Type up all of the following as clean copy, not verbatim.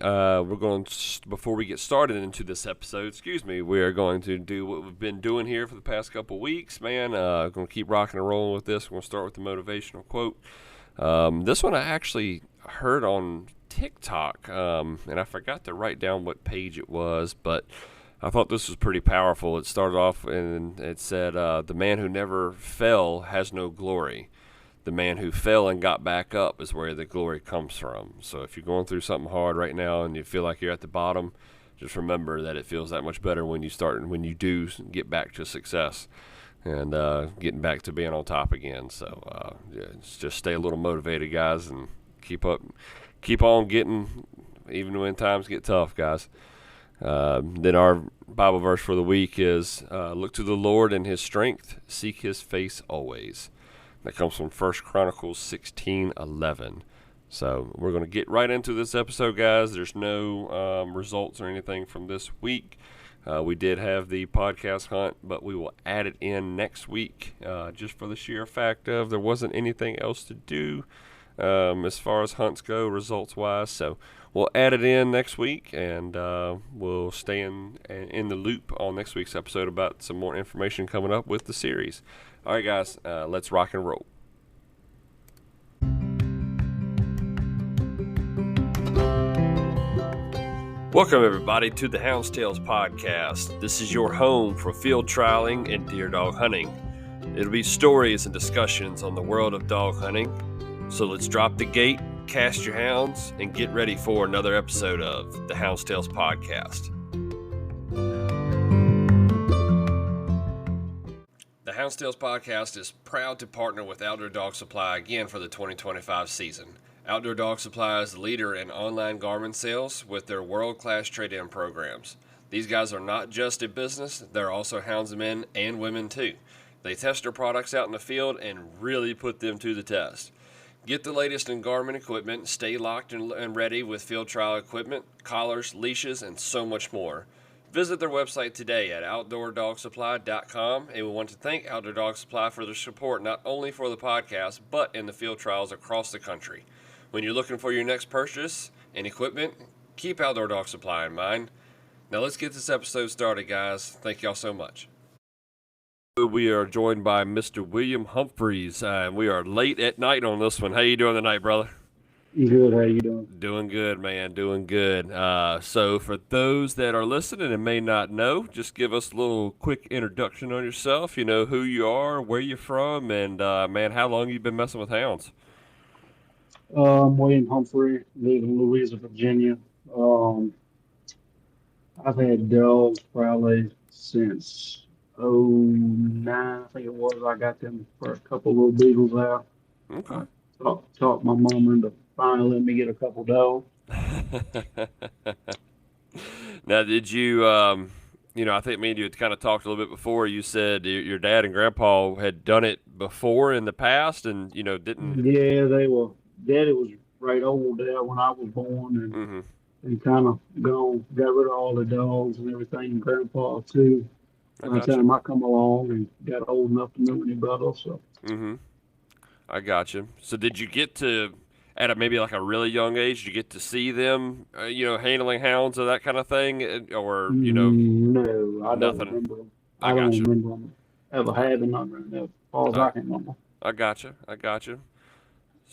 We're going to, before we get started into this episode, we are going to do what we've been doing here for the past couple weeks, man. Going to keep rocking and rolling with this. We're going to start with the motivational quote. This one I actually heard on TikTok, and I forgot to write down what page it was, but I thought this was pretty powerful. It started off and it said, "The man who never fell has no glory. The man who fell and got back up is where the glory comes from." So if you're going through something hard right now and you feel like you're at the bottom, just remember that it feels that much better when you do get back to success and getting back to being on top again. So yeah, just stay a little motivated, guys, and keep on getting, even when times get tough, guys. Then our Bible verse for the week is, "Look to the Lord in His strength, seek His face always." That comes from 1 Chronicles 16:11. So we're going to get right into this episode, guys. There's no results or anything from this week. We did have the podcast hunt, but we will add it in next week, just for the sheer fact of there wasn't anything else to do as far as hunts go, results-wise. So we'll add it in next week, and we'll stay in the loop on next week's episode about some more information coming up with the series. All right, guys, let's rock and roll. Welcome, everybody, to the Hounds Tales podcast. This is your home for field trialing and deer dog hunting. It'll be stories and discussions on the world of dog hunting. So let's drop the gate, cast your hounds, and get ready for another episode of the Hounds Tales podcast. The Hounds Tales podcast is proud to partner with Outdoor Dog Supply again for the 2025 season. Outdoor Dog Supply is the leader in online garment sales with their world-class trade-in programs. These guys are not just a business, they're also houndsmen and women too. They test their products out in the field and really put them to the test. Get the latest in garment equipment, stay locked and ready with field trial equipment, collars, leashes, and so much more. Visit their website today at outdoordogsupply.com, and we want to thank Outdoor Dog Supply for their support not only for the podcast, but in the field trials across the country. When you're looking for your next purchase and equipment, keep Outdoor Dog Supply in mind. Now let's get this episode started, guys. Thank y'all so much. We are joined by Mr. William Humphreys, and we are late at night on this one. How you doing tonight, brother? Good. How you doing? Doing good, man. Doing good. So for those that are listening and may not know, just give us a little quick introduction on yourself. You know, who you are, where you're from, and, man, how long you've been messing with hounds. William Humphrey, live in Louisa, Virginia. Um, I've had dogs probably since '09, I think it was. I got them for a couple little beagles out. Okay. I talked my mom into finally letting me get a couple dogs. Now, did you, I think me and you had kind of talked a little bit before. You said your dad and grandpa had done it before in the past and, didn't. Yeah, they were. Daddy was right old there when I was born, Mm-hmm. and kind of got rid of all the dogs and everything. And Grandpa too. I By the got you. time I come along and got old enough to know any better, so. Mm-hmm. I got you. So did you get to, at maybe like a really young age, did you get to see them, handling hounds or that kind of thing? Or, No, I don't nothing? remember 'em. I I got don't you. remember them ever having none, as far as I, I can remember. I got you. I got you.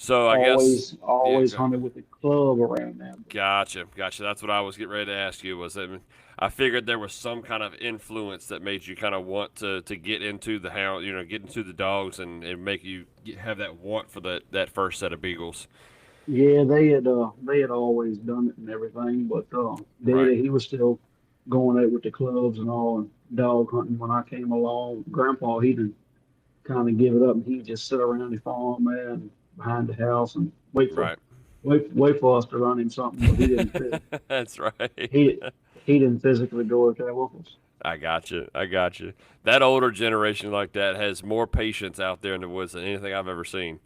So I guess, yeah, Always hunted with the club around now. gotcha. Gotcha. That's what I was getting ready to ask you was that I figured there was some kind of influence that made you kind of want to get into the hound, get into the dogs and make you have that want for that first set of beagles. Yeah, they had always done it and everything, but Right. Daddy he was still going out with the clubs and all and dog hunting when I came along. Grandpa he didn't kind of give it up and he just sit around the farm there and behind the house and Right. wait for us to run him something, but That's right. he he didn't physically go out there with us. I got you. I got you. That older generation like that has more patience out there in the woods than anything I've ever seen.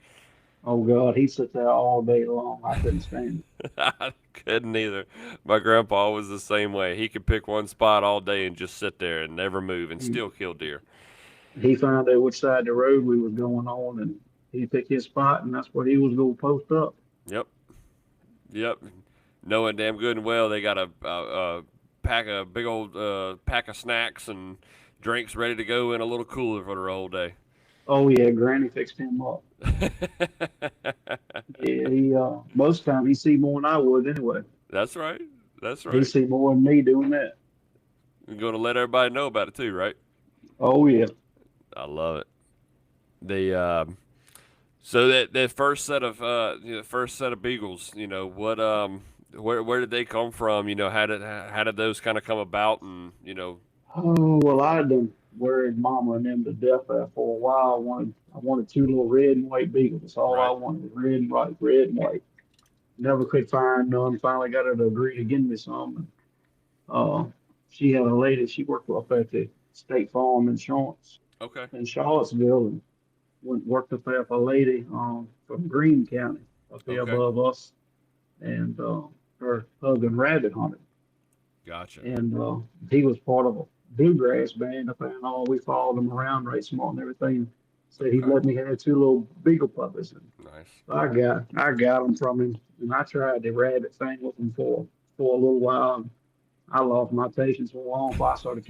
Oh God, he sat there all day long. I couldn't stand I couldn't either. My grandpa was the same way. He could pick one spot all day and just sit there and never move and it. still kill deer. He found out which side of the road we was going on, and he picked his spot, and that's where he was going to post up. Yep. Yep. knowing damn good and well they got a big old pack of snacks and drinks ready to go in a little cooler for the whole day. Oh yeah, Granny fixed him up. Yeah, he most of the time he see more than I would anyway. That's right. That's He right. see more than me doing that. You're going to let everybody know about it too, right? Oh yeah. I love it. The so that first set of first set of beagles, what where did they come from? How did those kind of come about? And Oh well, I had been worried Mama and them to death there for a while. I wanted two little red and white beagles. That's all I right, wanted, was red and white, red and white. Never could find none. Finally got her to agree to give me some. Uh, she had a lady. She worked up at the State Farm Insurance okay, in Charlottesville, and worked up there for a lady from Greene County up there okay, above us. And her husband rabbit hunted, gotcha. and he was part of a bluegrass band up there, and all we followed him around right small and everything. Said he Okay, let me have two little beagle puppies, and nice. I got them from him, and I tried the rabbit thing with him for a little while. And I lost my patience for a while, so I started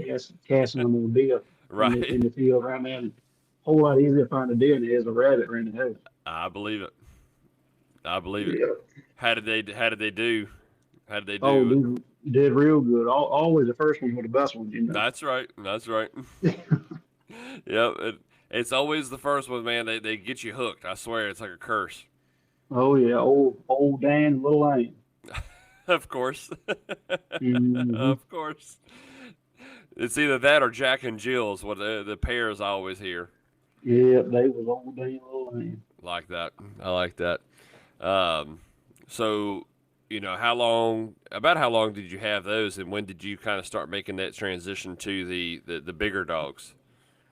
casting them on deer in Right, the field around there. And a whole lot easier to find a deer than it is a rabbit around the house. I believe it. I believe it. Yeah. How did they do? How did they Oh, do? did real good. Always the first ones were the best ones, you know. That's right. That's right. Yep. It's always the first one, man. They get you hooked. I swear, it's like a curse. Oh yeah, old Dan, little Lane. Of course. Hmm. Of course. It's either that or Jack and Jill's. What the pairs I always hear Yeah, they was old Dan, little Lane. like that. I like that. Um, so how long did you have those, and when did you kind of start making that transition to the bigger dogs?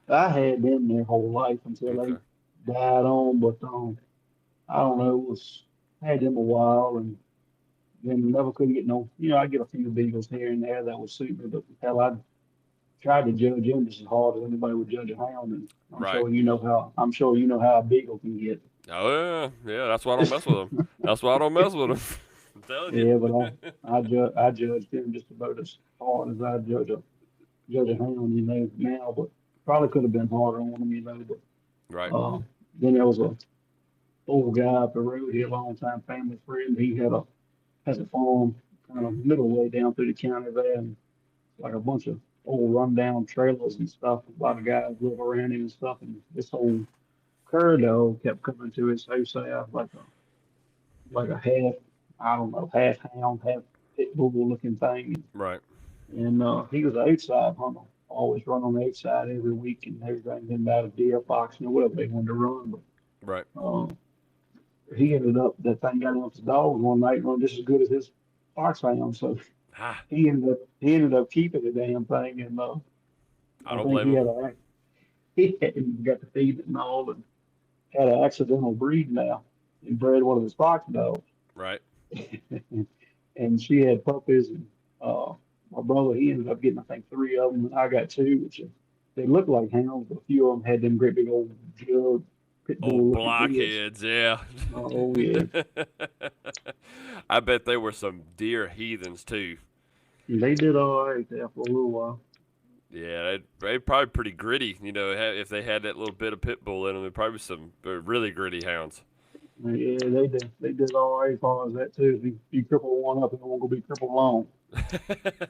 I had them their whole life until they Okay. died on, but I don't know, I had them a while and then never could get no. I get a few beagles here and there that would suit me, but hell, I tried to judge them just as hard as anybody would judge a hound, and Right. I'm sure you know how a beagle can get. Oh yeah, yeah. That's why I don't mess with them. That's why I don't mess with them. I'm telling you. Yeah, but I judge them just about as hard as I judge a hound, now, but probably could have been harder on them, but Right. then there was a old guy up the road here, a long time family friend. He has a farm kind of middle way down through the county there, and like a bunch of old rundown trailers and stuff. A lot of Hmm. guys live around him and stuff, and this old cur dog kept coming to his house there like a half, I don't know, half hound, half pit bull looking thing. Right. And he was an outside hunter, always run on the outside every week and everything, didn't matter deer, fox, whatever they wanted to run. But Right. he ended up, that thing got him up his dog one night, run just as good as his fox hound. So Ah, he ended up keeping the damn thing, and I I don't think blame him. he got to feed it and all, and had an accidental breed now. He bred one of his fox dogs, Right. and she had puppies, and uh, my brother he ended up getting I think three of them, and I got two, which they looked like hounds, but a few of them had them great big old jug pit bull Old looking ears. blockheads. Yeah. Oh yeah, I bet they were some deer heathens too. and they did all right there for a little while. Yeah, they're probably pretty gritty. If they had that little bit of pit bull in them, they're probably some really gritty hounds. Yeah, they did all right as far as that too. If you cripple one up, it won't go be crippled long.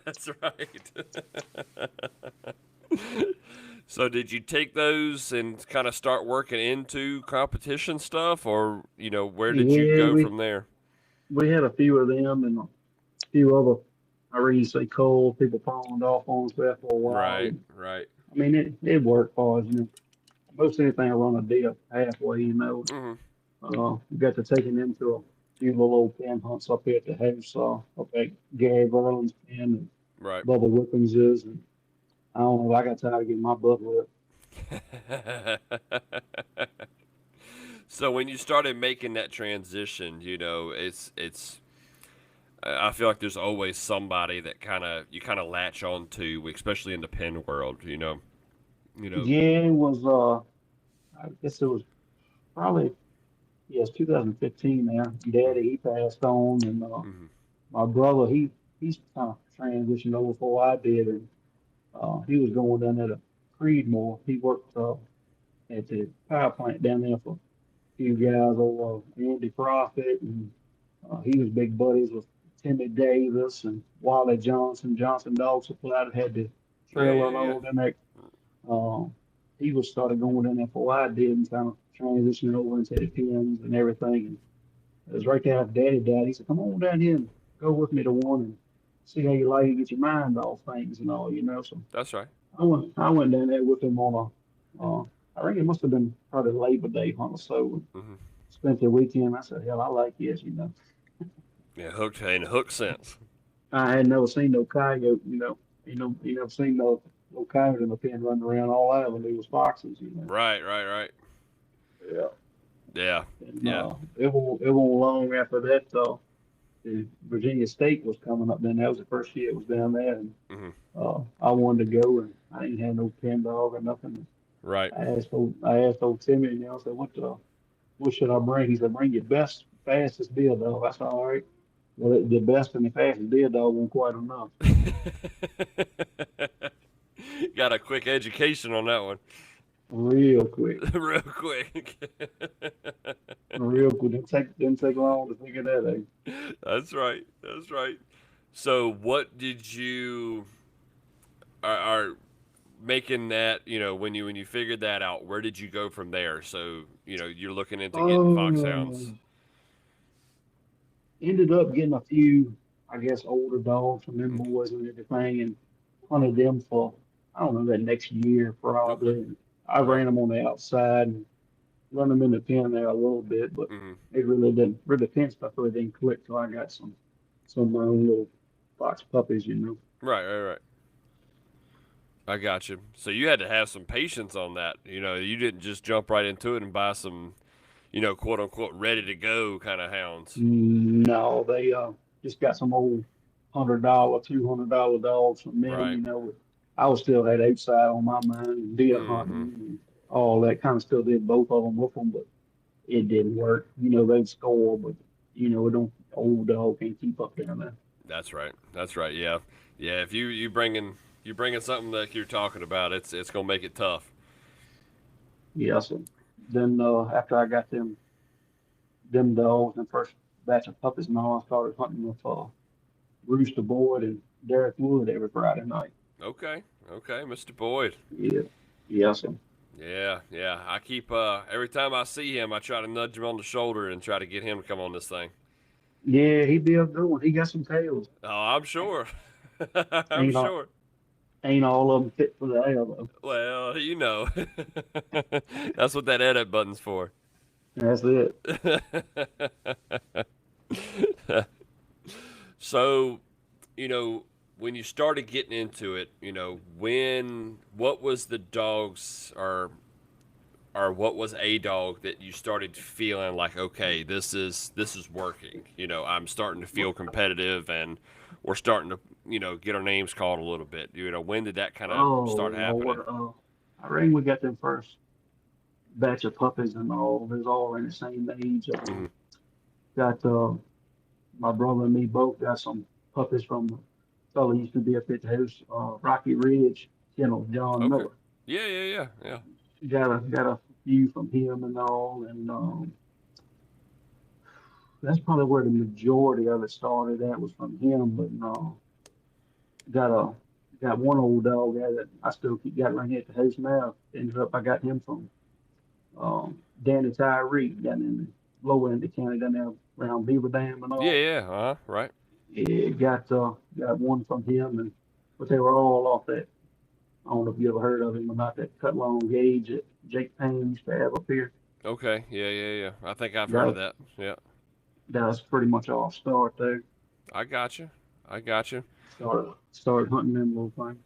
That's right. So did you take those and kind of start working into competition stuff, or where did you Yeah, go we from there? we had a few of them and a few other. I really say cold people pawned off on us there for a while. Right, And, right. I mean, it worked for us. Most anything I run a day halfway. Hmm. We got to taking them to a few little old pen hunts up here at the house, up at Gary Verlin's pen and Right. Bubba Whippens's, and I don't know. I got tired of getting my butt whipped. So when you started making that transition, it's I feel like there's always somebody that you kind of latch on to, especially in the pen world. You know. Yeah, it was. I guess it was probably yes, 2015. Now, Mm. Daddy he passed on, and Mhm. my brother, he's kind of transitioned over before I did, and he was going down there to Creedmoor. He worked at the power plant down there for a few guys over Andy Profit, and he was big buddies with Timmy Davis and Wally Johnson, Johnson Dog Supply that had the Yeah, trailer yeah, and yeah. all in that. He was started going in there before I did and kind of transitioning over into the pins and everything. And it was right there after Daddy died. He said, "Come on down here and go with me to one and see how you like it, get your mind off things and all, you know." So That's right. I went down there with him on I think it must have been probably Labor Day hunt or so. Hmm. Spent the weekend. I said, "Hell, I like this, you know." Yeah, hooked in hook sense. I had never seen no coyote, you know. You never seen no coyote in the pen running around. All I ever knew was foxes, you know. Right, right, right. Yeah. Yeah, And yeah. it won't long after that though. The Virginia State was coming up then. That was the first year it was down there, and Hmm. I wanted to go, and I didn't have no pen dog or nothing. Right. I asked old Timmy, you know, I said, what should I bring? He said, bring your best, fastest deer dog. I said, all right. Well, the best and the fastest deer dog wasn't quite enough. Got a quick education on that one. Real quick, Real quick. real quick. Didn't take long to figure that out. That's right. That's right. So, what did you are making that? When you figured that out, where did you go from there? So, you're looking into getting foxhounds. Um, Ended up getting a few, I guess, older dogs from them Mm. boys and everything, and hunted them for I don't know that next year Okay. probably. I Right. ran them on the outside and run them in the pen there a little bit, but Hmm. it really pen stuff really didn't click till I got some of my own little fox puppies, you know. Right. Right. Right. I got you. So you had to have some patience on that. You didn't just jump right into it and buy some, quote unquote, ready to go kind of hounds. No, they just got some old $100, $200 dogs from them. Right. You know, I was still had outside on my mind, and deer Hmm. hunting, and all that kind of still did both of them with them, but it didn't work. You know, they'd score, but it don't old dog can't keep up down there. That's right. That's right. Yeah. Yeah. If you bringing something like you're talking about, it's gonna make it tough. Yeah, so then after I got them dogs and first batch of puppies and all, I started hunting with Rooster Boyd and Derek Wood every Friday night. Okay. Okay, Mr. Boyd. Yeah, yeah, so Yeah. Yeah. I keep every time I see him, I try to nudge him on the shoulder and try to get him to come on this thing. yeah, he be a good one. He got some tails. Oh, I'm sure. I'm Ain't all sure. ain't all of them fit for the air though. Well, that's what that edit button's for. That's it. So, you know, when you started getting into it, what was the dogs or what was a dog that you started feeling like, okay, this is working. I'm starting to feel competitive and we're starting to, get our names called a little bit. When did that kind of Oh start happening? Lord, I reckon we got them first batch of puppies and all. They're all in the same age. Hmm. Got my brother and me both got some puppies from a fellow used to be up at the house, Rocky Ridge, John Okay. Miller. Yeah, yeah, yeah, yeah. Got a few from him and all, and that's probably where the majority of it started. That was from him, but no, got a got one old dog there that I still keep got right here at the house now. Ended up I got him from Danny Tyree down in the lower end of the county down there around Beaver Dam and Yeah, all. yeah, right. Yeah, got one from him, and but they were all off that. I don't know if you ever heard of him about that cut long gauge that Jake Payne used to have up here. Okay, yeah, yeah, yeah. I think I've heard of That that. Yeah, that's pretty much all start there. I got you. I got you. Started hunting them little things.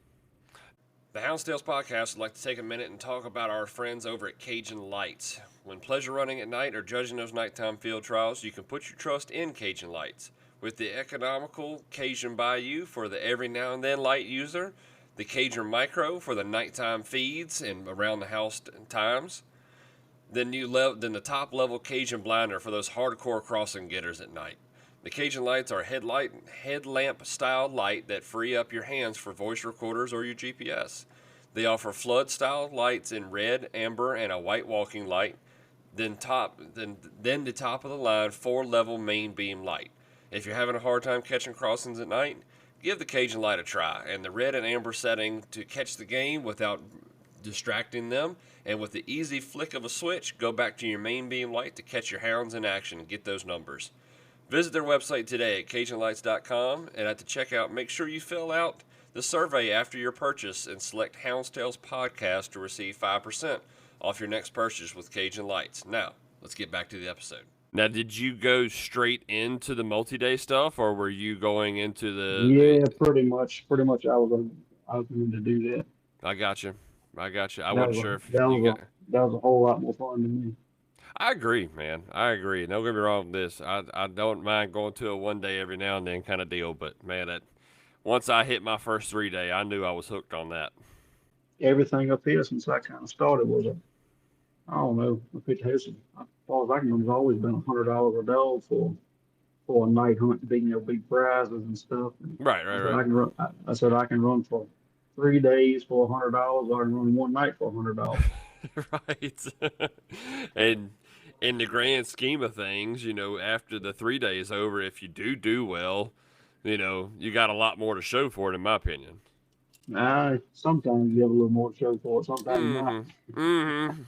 The Hounds Tales podcast would like to take a minute and talk about our friends over at Cajun Lights. When pleasure running at night or judging those nighttime field trials, you can put your trust in Cajun Lights. With the economical Cajun Bayou for the every now and then light user, the Cajun Micro for the nighttime feeds and around the house times, then the top level Cajun Blinder for those hardcore crossing getters at night. The Cajun Lights are headlamp style light that free up your hands for voice recorders or your GPS. They offer flood style lights in red, amber, and a white walking light. Then the top of the line 4-level main beam light. If you're having a hard time catching crossings at night, give the Cajun Light a try. And the red and amber setting to catch the game without distracting them. And with the easy flick of a switch, go back to your main beam light to catch your hounds in action and get those numbers. Visit their website today at CajunLights.com, and at the checkout, make sure you fill out the survey after your purchase and select Hounds Tales Podcast to receive 5% off your next purchase with Cajun Lights. Now, let's get back to the episode. Now, did you go straight into the multi-day stuff, or were you going into Yeah, pretty much. Pretty much, I was going to do that. I got you. I That wasn't was sure a if that you was got. that was a whole lot more fun to me. I agree, man. I agree. Don't get me wrong with this. I don't mind going to a one day every now and then kind of deal, but man, once I hit my first 3 day, I knew I was hooked on that. Everything up here since I kind of started was I don't know, a picture house. As far as I can remember, it's always been $100 a dog for a night hunt, big prizes and stuff. And Right, I right, said right. I can run. I said I can run for 3 days for $100, or I can run one night for $100. Right. And in the grand scheme of things, after the 3 days is over, if you do well, you got a lot more to show for it, in my opinion. Sometimes you have a little more to show for it, sometimes not. Mm-hmm. Mm-hmm.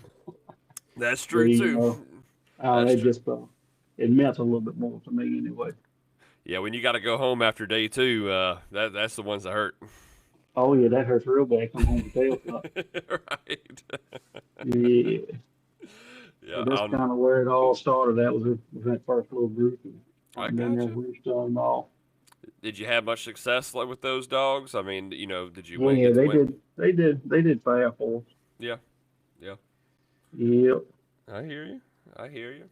That's But true too. That's it true. just it meant a little bit more to me anyway. Yeah, when you got to go home after day two, that's the ones that hurt. Oh yeah, that hurts real bad. Come home with tail cut. Right. Yeah, Yeah, but that's kind of where it all started. That was that first little group, and I I've been there, gotcha. we've done them all. Did you have much success like with those dogs? I mean, did you Yeah, get to win? they did fire for us. Yeah, yeah. Yep, I hear you. I hear you.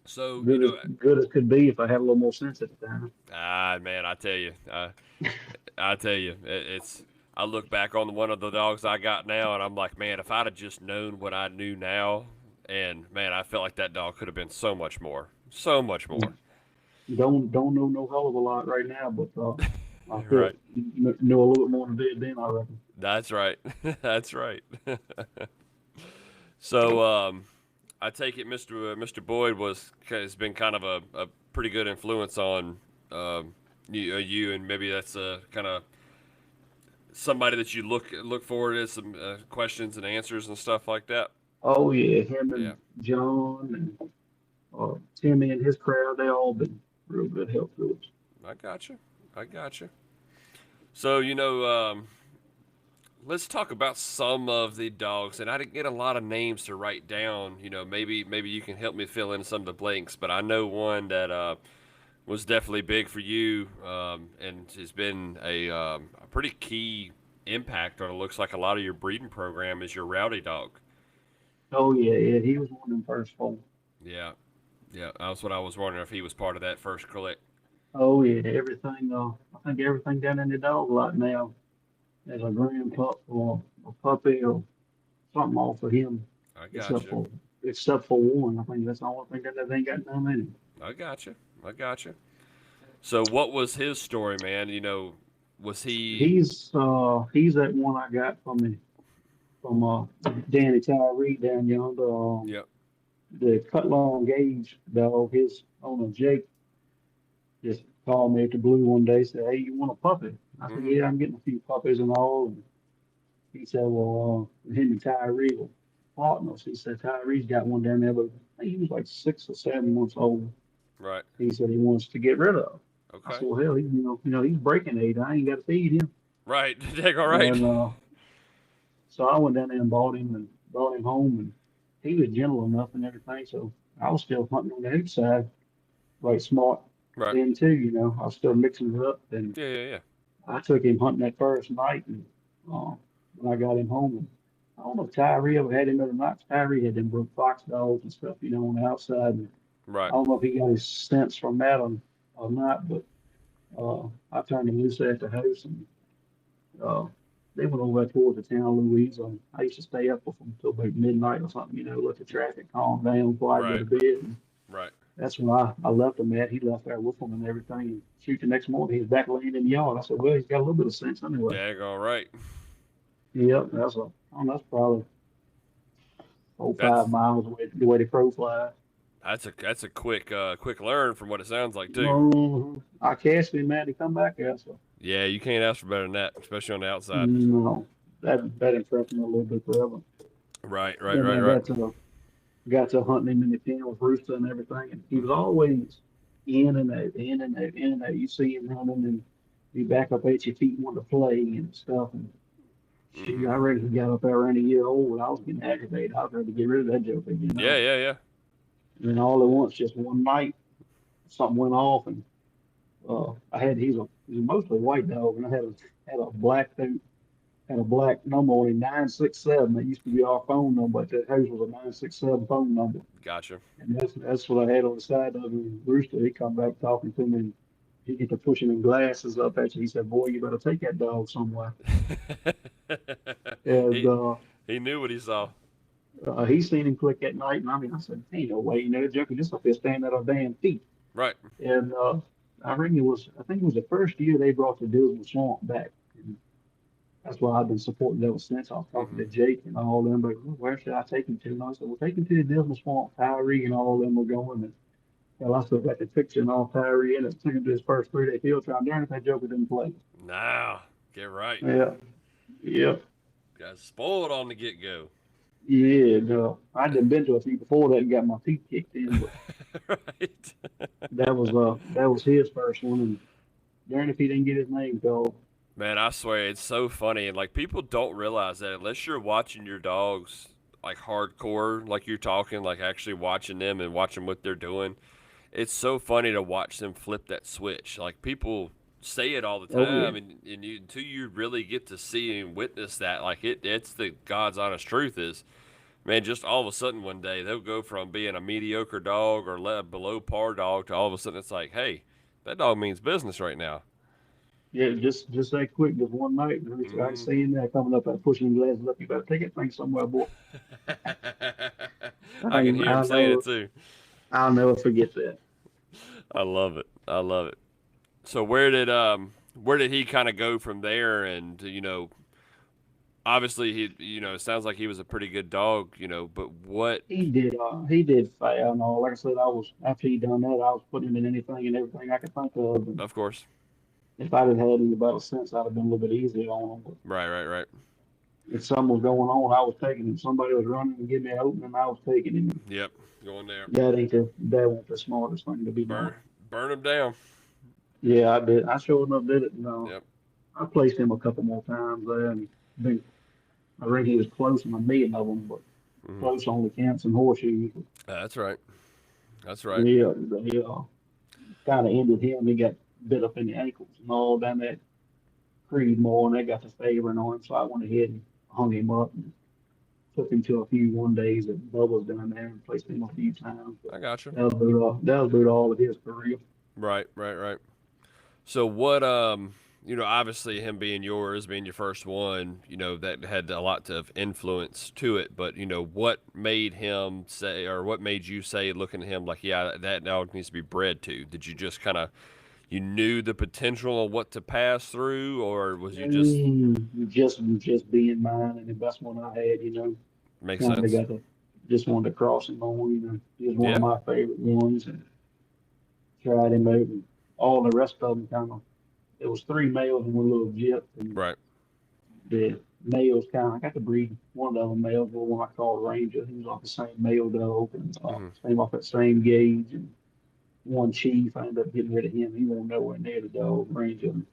So, good as could be if I had a little more sense at the time. man, I tell you, it's. I look back on one of the dogs I got now, and I'm like, man, if I'd have just known what I knew now, and man, I felt like that dog could have been so much more. Don't know no hell of a lot right now, but I feel Right. know a little bit more than I did then, I reckon. That's right. That's right. So, I take it Mr. Boyd has been kind of a pretty good influence on you, and maybe that's kind of somebody that you look forward to some questions and answers and stuff like that. Oh yeah, him Yeah, and John and Timmy and his crowd, they all been real good help to us. I got you. I got you. So let's talk about some of the dogs, and I didn't get a lot of names to write down. Maybe you can help me fill in some of the blanks, but I know one that was definitely big for you, and has been a pretty key impact on it. Looks like a lot of your breeding program is your rowdy dog. Oh yeah, yeah, he was one of them first four. Yeah, yeah. That's what I was wondering if he was part of that first click. Oh yeah, everything. I think everything down in the dog lot now is a grand pup or a puppy or something off of him, I except gotcha. for except for one. I think that's the only thing that ain't got none in it. I gotcha. I gotcha. So what was his story, man? Was he? He's that one I got from Danny Tyree down yonder. Yep. The cut long gauge dog, his owner Jake just called me at the blue one day, said, "Hey, you want a puppy?" I said, Mm-hmm. "Yeah, I'm getting a few puppies and all." And he said, "Well, him and Tyree were partners." He said Tyree's got one down there, but I think he was like 6 or 7 months old. Right. He said he wants to get rid of. I Okay. said, "Well, hell, he's breaking age. I ain't got to feed him." Right. All right. And so I went down there and bought him and brought him home, and he was gentle enough and everything. So I was still hunting on the hoop side, like smart Right. then too. I was still mixing it up, and Yeah. Yeah. Yeah. I took him hunting that first night, and uh, when I got him home, and I don't know if Tyree ever had him other nights. Tyree had them broke fox dogs and stuff, on the outside. And I Right. don't know if he got his sense from that or not, but I turned him loose at the house, and uh, they went over towards the town of Louise. And I used to stay up with them until about midnight or something, let the traffic calm down before I go Right. to bed. Right. That's why I left him at. He left there with him and everything. And shoot, the next morning he's back laying in the yard. I said, well, he's got a little bit of sense anyway. Daggone right. Yep, that's probably four, That's 5 miles away the way the crow flies. that's a quick learn from what it sounds like too. I cast him, man, to come back there. So Yeah, you can't ask for better than that, especially on the outside. no, that impressed me a little bit forever. Right, right, Then right, I right. got to hunting him in the pen with Rooster and everything, and he was Hmm. always in and out, in and out, in and out. You see him running and be back up at your feet wanting to play and stuff. And shoot, Hmm. I reckon he got up there around a year old. I was getting aggravated. I was ready to get rid of that joker. Yeah, yeah, yeah. And then all at once, just one night, something went off, and he's a mostly white dog, and I had a black thing, had a black number on it, 967. That used to be our phone number. But that house was a 967 phone number. Gotcha. And that's what I had on the side of him. Rooster, he come back talking to me, and he get to pushing them glasses up at you. He said, "Boy, you better take that dog somewhere." And he he knew what he saw. he seen him click at night, and I said, "Ain't no way, that junkie just up there standing at our damn feet." Right. And I think it was the first year they brought the Dismal Swamp back. And that's why I've been supporting ever since. I was talking Hmm. to Jake and all them, but where should I take him to? And I said, well, take him to the Dismal Swamp. Tyree and all them were going. And well, I still got the picture and all Tyree in it. Took him to his first 3-day field trial. Darn if that joker didn't play. Now, get right. Yeah, yeah, Got spoiled on the get go. yeah. No, I'd have been to a few before that and got my teeth kicked in, but Right. that was his first one. And darn if he didn't get his name called. Man, I swear it's so funny, and like people don't realize that unless you're watching your dogs like hardcore, like you're talking, like actually watching them and watching what they're doing. It's so funny to watch them flip that switch. Like people say it all the Oh yeah. time, and you until you really get to see and witness that, like it's the God's honest truth is, man, just all of a sudden one day they'll go from being a mediocre dog or below par dog to all of a sudden it's like, hey, that dog means business right now. Yeah, just that quick, just one night. And I Hmm. see him there coming up and pushing glasses up. You better take that thing somewhere, boy. I can hear him saying it too. I'll never forget that. I love it. I love it. So where did he kind of go from there? And obviously it sounds like he was a pretty good dog. But what? He did fail and all. Like I said, I was after he done that, I was putting him in anything and everything I could think of. And Of course. if I'd have had any better sense, I'd have been a little bit easier on him. But Right. Right. Right. if something was going on, I was taking him. Somebody was running and giving me an opening, I was taking him. Yep. Going there. That ain't the smartest thing to be doing. Burn. Burn him down. Yeah, I did. I sure enough did it. And Yep. I placed him a couple more times there, and been, I reckon he was close in a million of them, but Hmm. close only counts in horseshoes. That's right. That's right. Yeah, they kind of ended him. He got bit up in the ankles and all down that Creedmoor, and they got the favoring on him. So I went ahead and hung him up and took him to a few one days at Bubba's down there and placed him a few times. But I got you. that was about all of his career. Right. Right. Right. So what? Obviously him being yours, being your first one, that had a lot of influence to it. But what made him say, or what made you say, looking at him like, yeah, that dog needs to be bred to? Did you just kind of you knew the potential of what to pass through, or was you just Just being mine and the best one I had, make kind of sense? got to just wanted to cross him on. He was one of Yeah. my favorite ones, and tried him out. And all the rest of them kind of. It was three males and one little jip, and Right. the males kind of. I got to breed one of the other males, the one I called Ranger. He was off the same male dog, and Hmm. same off that same gauge. And one chief, I ended up getting rid of him. He wasn't nowhere near the dog Ranger. And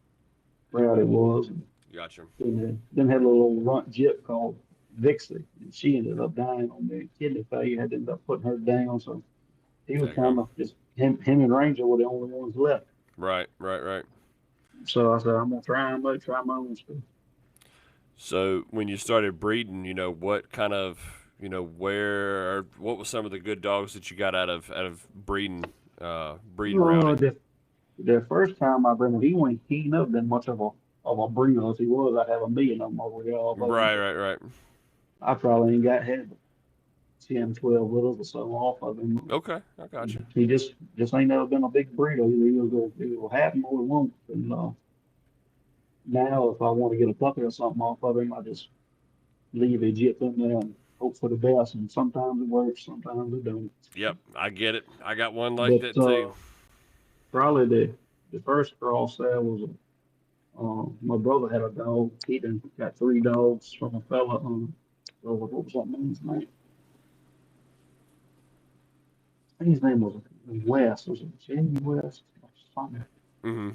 proud it was. And Gotcha. then had a little runt jip called Vixie, and she ended up dying on the kidney failure. Had to end up putting her down, so he was There you go. kind of just him and Ranger were the only ones left. Right. Right. Right. So I said, I'm gonna try him out, try my own stuff. So when you started breeding, what kind of, where, or what was some of the good dogs that you got out of breeding Uh, routing? the, the first time I bring him, he never been much of a breeder. If he was, I'd have a million of them over here all over. Right, But right, right. I probably ain't got had 10, 12 litters or so off of him. Okay, I got you. He just ain't never been a big breeder. He will have him or he won't. And now, if I want to get a puppy or something off of him, I just leave a jip in there and hope for the best. And sometimes it works, sometimes it don't. Yep, I get it. I got one like But that too. probably the first cross there was my brother had a dog. He done got three dogs from a fella. What was that man's name? I think his name was West. Was it Jamie West or something? Mm-hmm.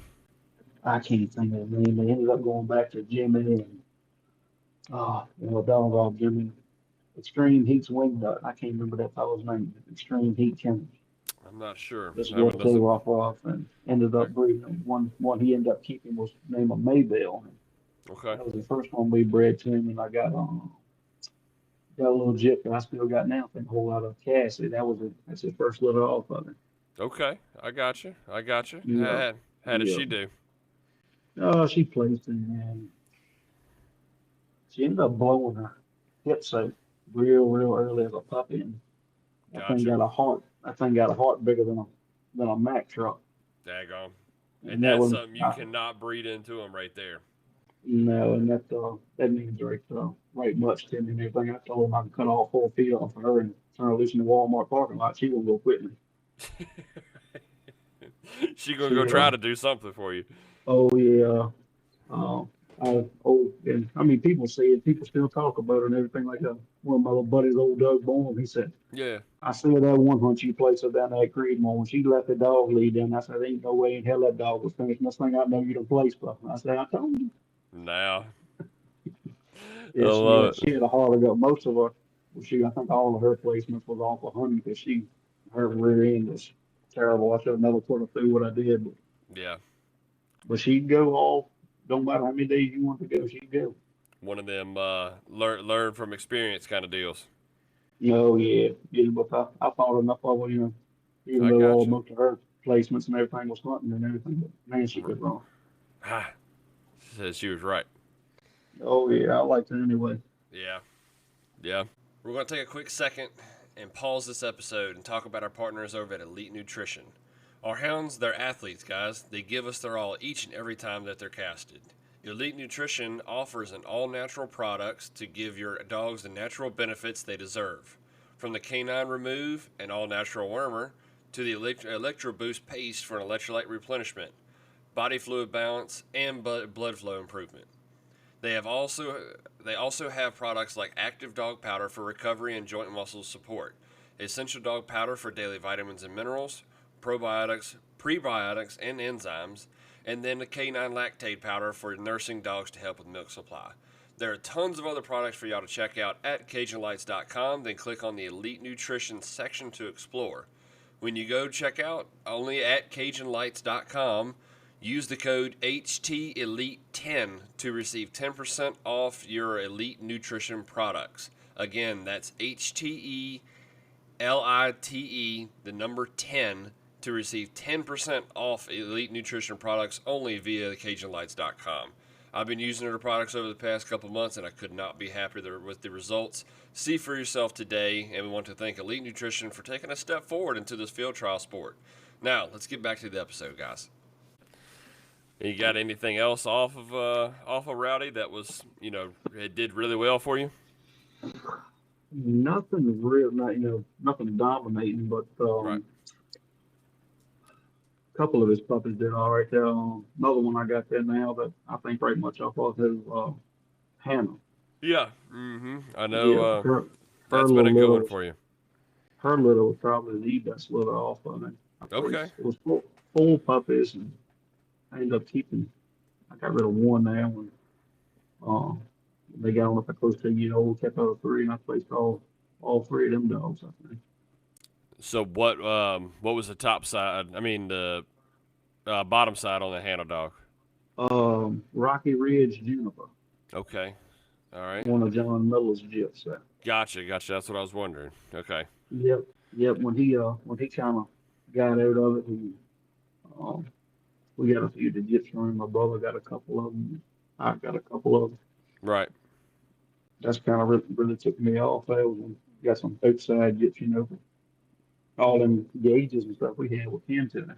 I can't think of his name. They ended up going back to Jimmy and dog off Jimmy. Extreme Heat's wing nut. I can't remember that fellow's name. Extreme Heat Challenge. I'm not sure. This is That one what they doesn't. were off and ended up breeding. One he ended up keeping was named Maybell. Okay. That was the first one we bred to him, and I got a little jip that I still got now. I think a whole lot of Cassie. That's his first litter off of it. Okay, I got you. I got you. Yeah, How did yeah. she do? She placed it, and she ended up blowing her hips out real early as a puppy, and that thing Gotcha. got a heart. That thing got a heart bigger than a Mack truck. Daggone. And And that that's was, something you cannot breed into them right there. and that means right much to me and everything. I told him I could cut all 4 feet off of her and turn her loose in the Walmart parking lot. She won't go quit me. She gonna go She, try to do something for you. oh yeah, uh, and I mean, people say it. People still talk about it and everything like that. One of my little buddies, old Doug Bourne, he said, Yeah. I said that one hunt you placed her down there at Creedmoor when she left the dog lead in. I said, there ain't no way in hell that dog was finished. This thing I know you done placed her. I said, I told you. Now. I Yeah, love it. she had a hard up. Most of her, I think all of her placements was off of honey because her rear end was terrible. I should have never put her through what I did, Yeah. but she'd go all. Don't matter how many days you want to go, she'd go. One of them learn from experience kind of deals. Oh yeah. But I thought enough of her, even I though got all you. most of her placements and everything was hunting and everything. But man, she R- could run. Ah, says she was right. Oh yeah, I liked her anyway. Yeah. Yeah. We're going to take a quick second and pause this episode and talk about our partners over at Elite Nutrition. Our hounds, they're athletes, guys. They give us their all each and every time that they're casted. Elite Nutrition offers an all-natural products to give your dogs the natural benefits they deserve. From the canine remove and all-natural wormer to the Electro Boost paste for an electrolyte replenishment, body fluid balance, and blood flow improvement. They also have products like Active Dog Powder for recovery and joint muscle support, Essential Dog Powder for daily vitamins and minerals, probiotics, prebiotics, and enzymes, and then the Canine Lactate Powder for nursing dogs to help with milk supply. There are tons of other products for y'all to check out at CajunLights.com. Then click on the Elite Nutrition section to explore. When you go check out, only at CajunLights.com, use the code HTElite10 to receive 10% off your Elite Nutrition products. Again, that's HTELITE, the number 10, to receive 10% off Elite Nutrition products only via CajunLights.com. I've been using their products over the past couple months, and I could not be happier with the results. See for yourself today, and we want to thank Elite Nutrition for taking a step forward into this field trial sport. Now, let's get back to the episode, guys. You got anything else off of Rowdy that was it did really well for you? Nothing real, nothing dominating, but Right. a couple of his puppies did all right there. Another one I got there now that I think right much off of his Hannah. Yeah. Mm-hmm. I Yeah, know. her That's been a little good litter one was for you. her litter was probably the best litter off of it. I Okay. placed it was full puppies, and I ended up keeping. I got rid of one now when um they got on up close to a year old. Kept out of three, and I placed all three of them dogs. I think. So what was the top side? I mean the bottom side on the handle dog. Rocky Ridge Juniper, Okay. All right. one of John Miller's gyps. Gotcha. That's what I was wondering. Okay. Yep, yep. When he kind of got out of it, um, we got a few digits from him. My brother got a couple of them. I got a couple of them. Right. That's kind of really took me off. That was got some outside jits, all them gauges and stuff we had with him today.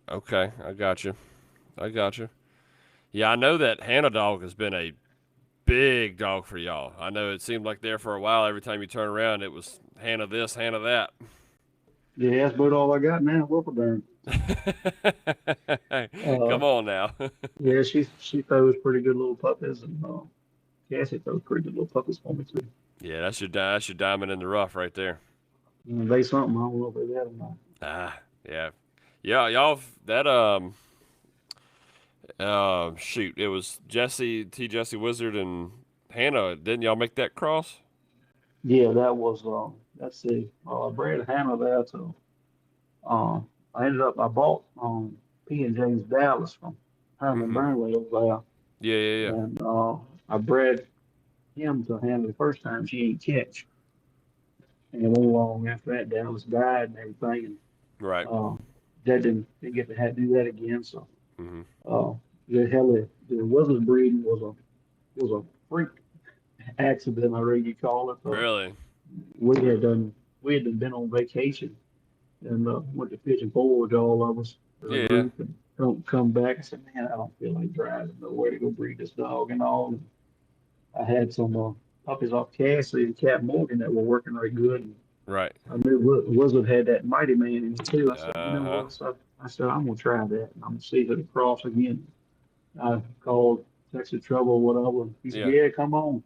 Okay, I got you. I got you. Yeah, I know that Hannah dog has been a big dog for y'all. I know it seemed like there for a while. Every time you turn around, it was Hannah this, Hannah that. Yeah, that's about all I got now. Wilford. Uh, Come on now. yeah, she throws pretty good little puppies, and Cassie throws pretty good little puppies for me too. Yeah, that's your diamond in the rough right there. They something I don't know if they that or not. Ah, yeah, yeah, y'all. That shoot, it was Jesse Wizard and Hannah. Didn't y'all make that cross? Yeah, that was let's see, Brad Hannah there too. I bought P and J's Dallas from Herman Mm-hmm. Burnley over Yeah, yeah, yeah. there, and I bred him to Hannah the first time she ain't catch, and a little long after that Dallas died and everything, and Right. that didn't get to have to do that again. So Mm-hmm. uh, the Wizard breeding was a freak accident, I reckon you call it. Really? We had done we had been on vacation and went to fishing forward, all of us as a Yeah. group, and don't come back. I said, man, I don't feel like driving nowhere to go breed this dog and all. And I had some puppies off Cassie and Cat Morgan that were working right good. And Right. I knew Wizard had that Mighty Man in it too. I said, you Uh know huh. what? So I said, I'm gonna try that. And I'm gonna see if it cross again. I called, texted Trouble, whatever. He said, Yeah. yeah, come on.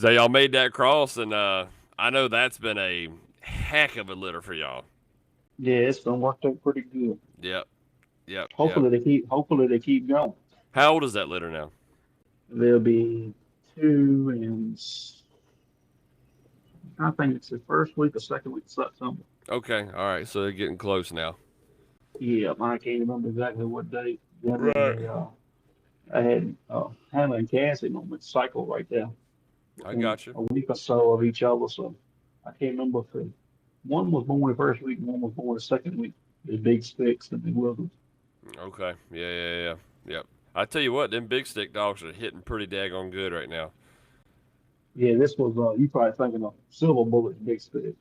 So y'all made that cross, and I know that's been a heck of a litter for y'all. Yeah, it's been worked out pretty good. Yep. Yep. Yep. Hopefully they keep going. How old is that litter now? There'll be two and I think it's the first week or second week of September. Okay. All right. So they're getting close now. Yeah, I can't remember exactly what date. Then Right. I had Hannah and Cassie on the cycle right there I within got you. a week or so of each other. So I can't remember if one was born the first week and one was born the second week. The big sticks and the wilderness. Okay. Yeah. Yeah. Yeah. Yep. I tell you what, them big stick dogs are hitting pretty daggone good right now. Yeah, this was you probably thinking of Silver Bullet big stick.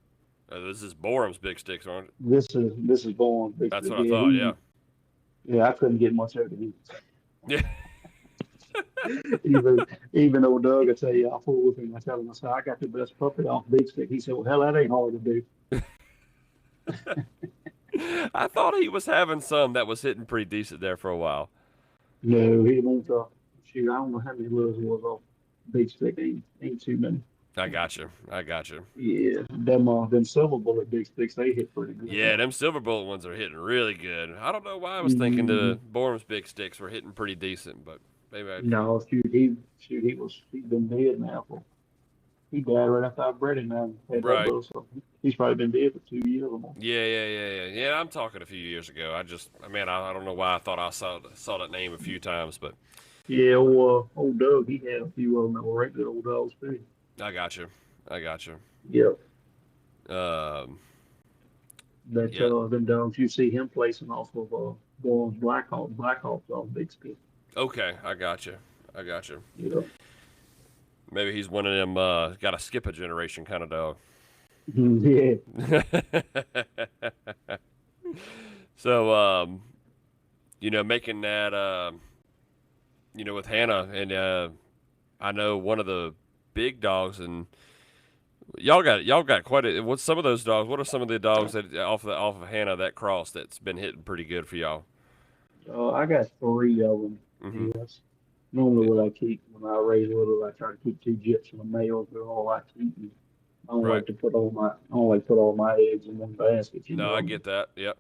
This is Boram's big sticks, aren't it? This is born big That's stick. what I Yeah, thought. Yeah. I couldn't get much out of him. Yeah. Even though Doug will tell you I fool with him, I tell him I said I got the best puppy off big stick. He said, well, hell, that ain't hard to do. I thought he was having some that was hitting pretty decent there for a while. No, he won't. Shoot, I don't know how many littles he was off big stick. Ain't too many. I got you. I got you. Yeah, them silver bullet big sticks, they hit pretty good Yeah, though. them silver bullet ones are hitting really good. I don't know why I was thinking Mm-hmm. the Boram's big sticks were hitting pretty decent, but maybe I. No, he's been dead now he died right after I bred him now. Had that Right. little, so he's probably been dead for 2 years or more. Yeah, yeah, yeah, yeah. Yeah, I'm talking a few years ago. I don't know why I thought I saw that name a few times, but Yeah, old Doug, he had a few of them that were right good old dogs too. I got you. I got you. Yep. Um, That yeah. them dogs you see him placing off of Boyle's Blackhawks on big stick. Okay, I got you. I got you. Yeah. Maybe he's one of them got to skip a generation kind of dog. Yeah. So, making that, with Hannah, and I know one of the big dogs, and y'all got quite a. What's some of those dogs? What are some of the dogs that off of Hannah that cross that's been hitting pretty good for y'all? I got three of them. Mm-hmm. Yes. Normally Yeah. what I keep when I raise little, I try to keep two gyps and a male. They're all I keep. And don't Right. like to put all my eggs in one basket, you No, I know. get that. Yep.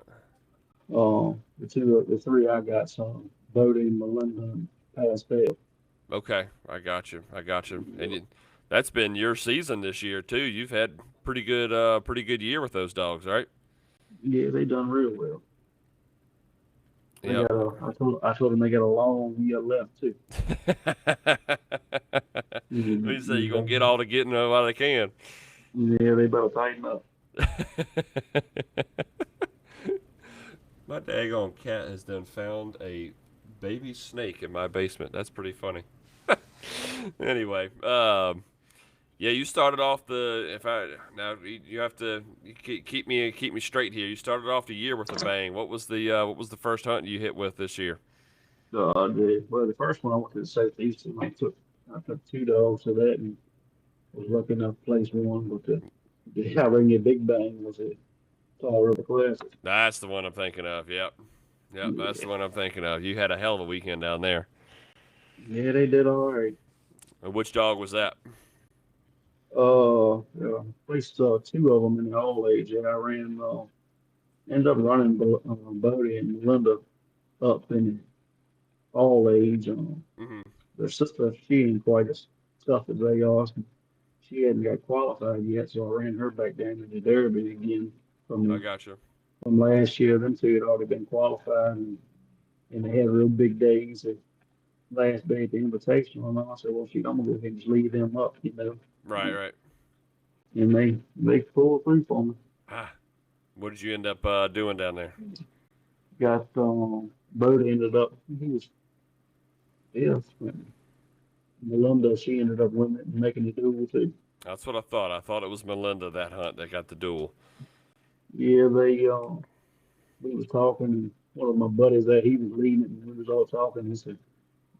The three I got some Bodie, Melinda, and Pastel. Okay, I got you. I got you. And Yeah, that's been your season this year too. You've had pretty good year with those dogs, right? yeah, they done real well. Yep. I told them they got a long year left too. You say you're gonna get Mm, all the getting while they can. Yeah, they better tighten up. My daggone cat has done found a baby snake in my basement. That's pretty funny. Anyway, yeah, you started off the. If I now you have to keep me straight here. You started off the year with a bang. What was the first hunt you hit with this year? The first one I went to the southeast and I took two dogs to that and was lucky enough to place one. But the I ring a big bang was a Tall River Classic. That's the one I'm thinking of. Yep, yep, that's Yeah, the one I'm thinking of. You had a hell of a weekend down there. yeah, they did all right. And which dog was that? Placed two of them in the all age. And I ended up running Bodie and Melinda up in all age. Hmm. Their sister, she ain't quite as tough as they are. She hadn't got qualified yet, so I ran her back down to the Derby again I from got you. from last year. Them two had already been qualified, and they had real big days. The last day at the Invitational, and I said, "Well, shoot, I'm gonna go ahead and just leave them up, you know." Right, right. And they pulled through for me. Ah, what did you end up doing down there? Got Bodie ended up he was fifth. Melinda, she ended up winning and making the duel too. That's what I thought. I thought it was Melinda that hunt that got the duel. Yeah, we was talking, and one of my buddies that he was leading it, and we was all talking. He said,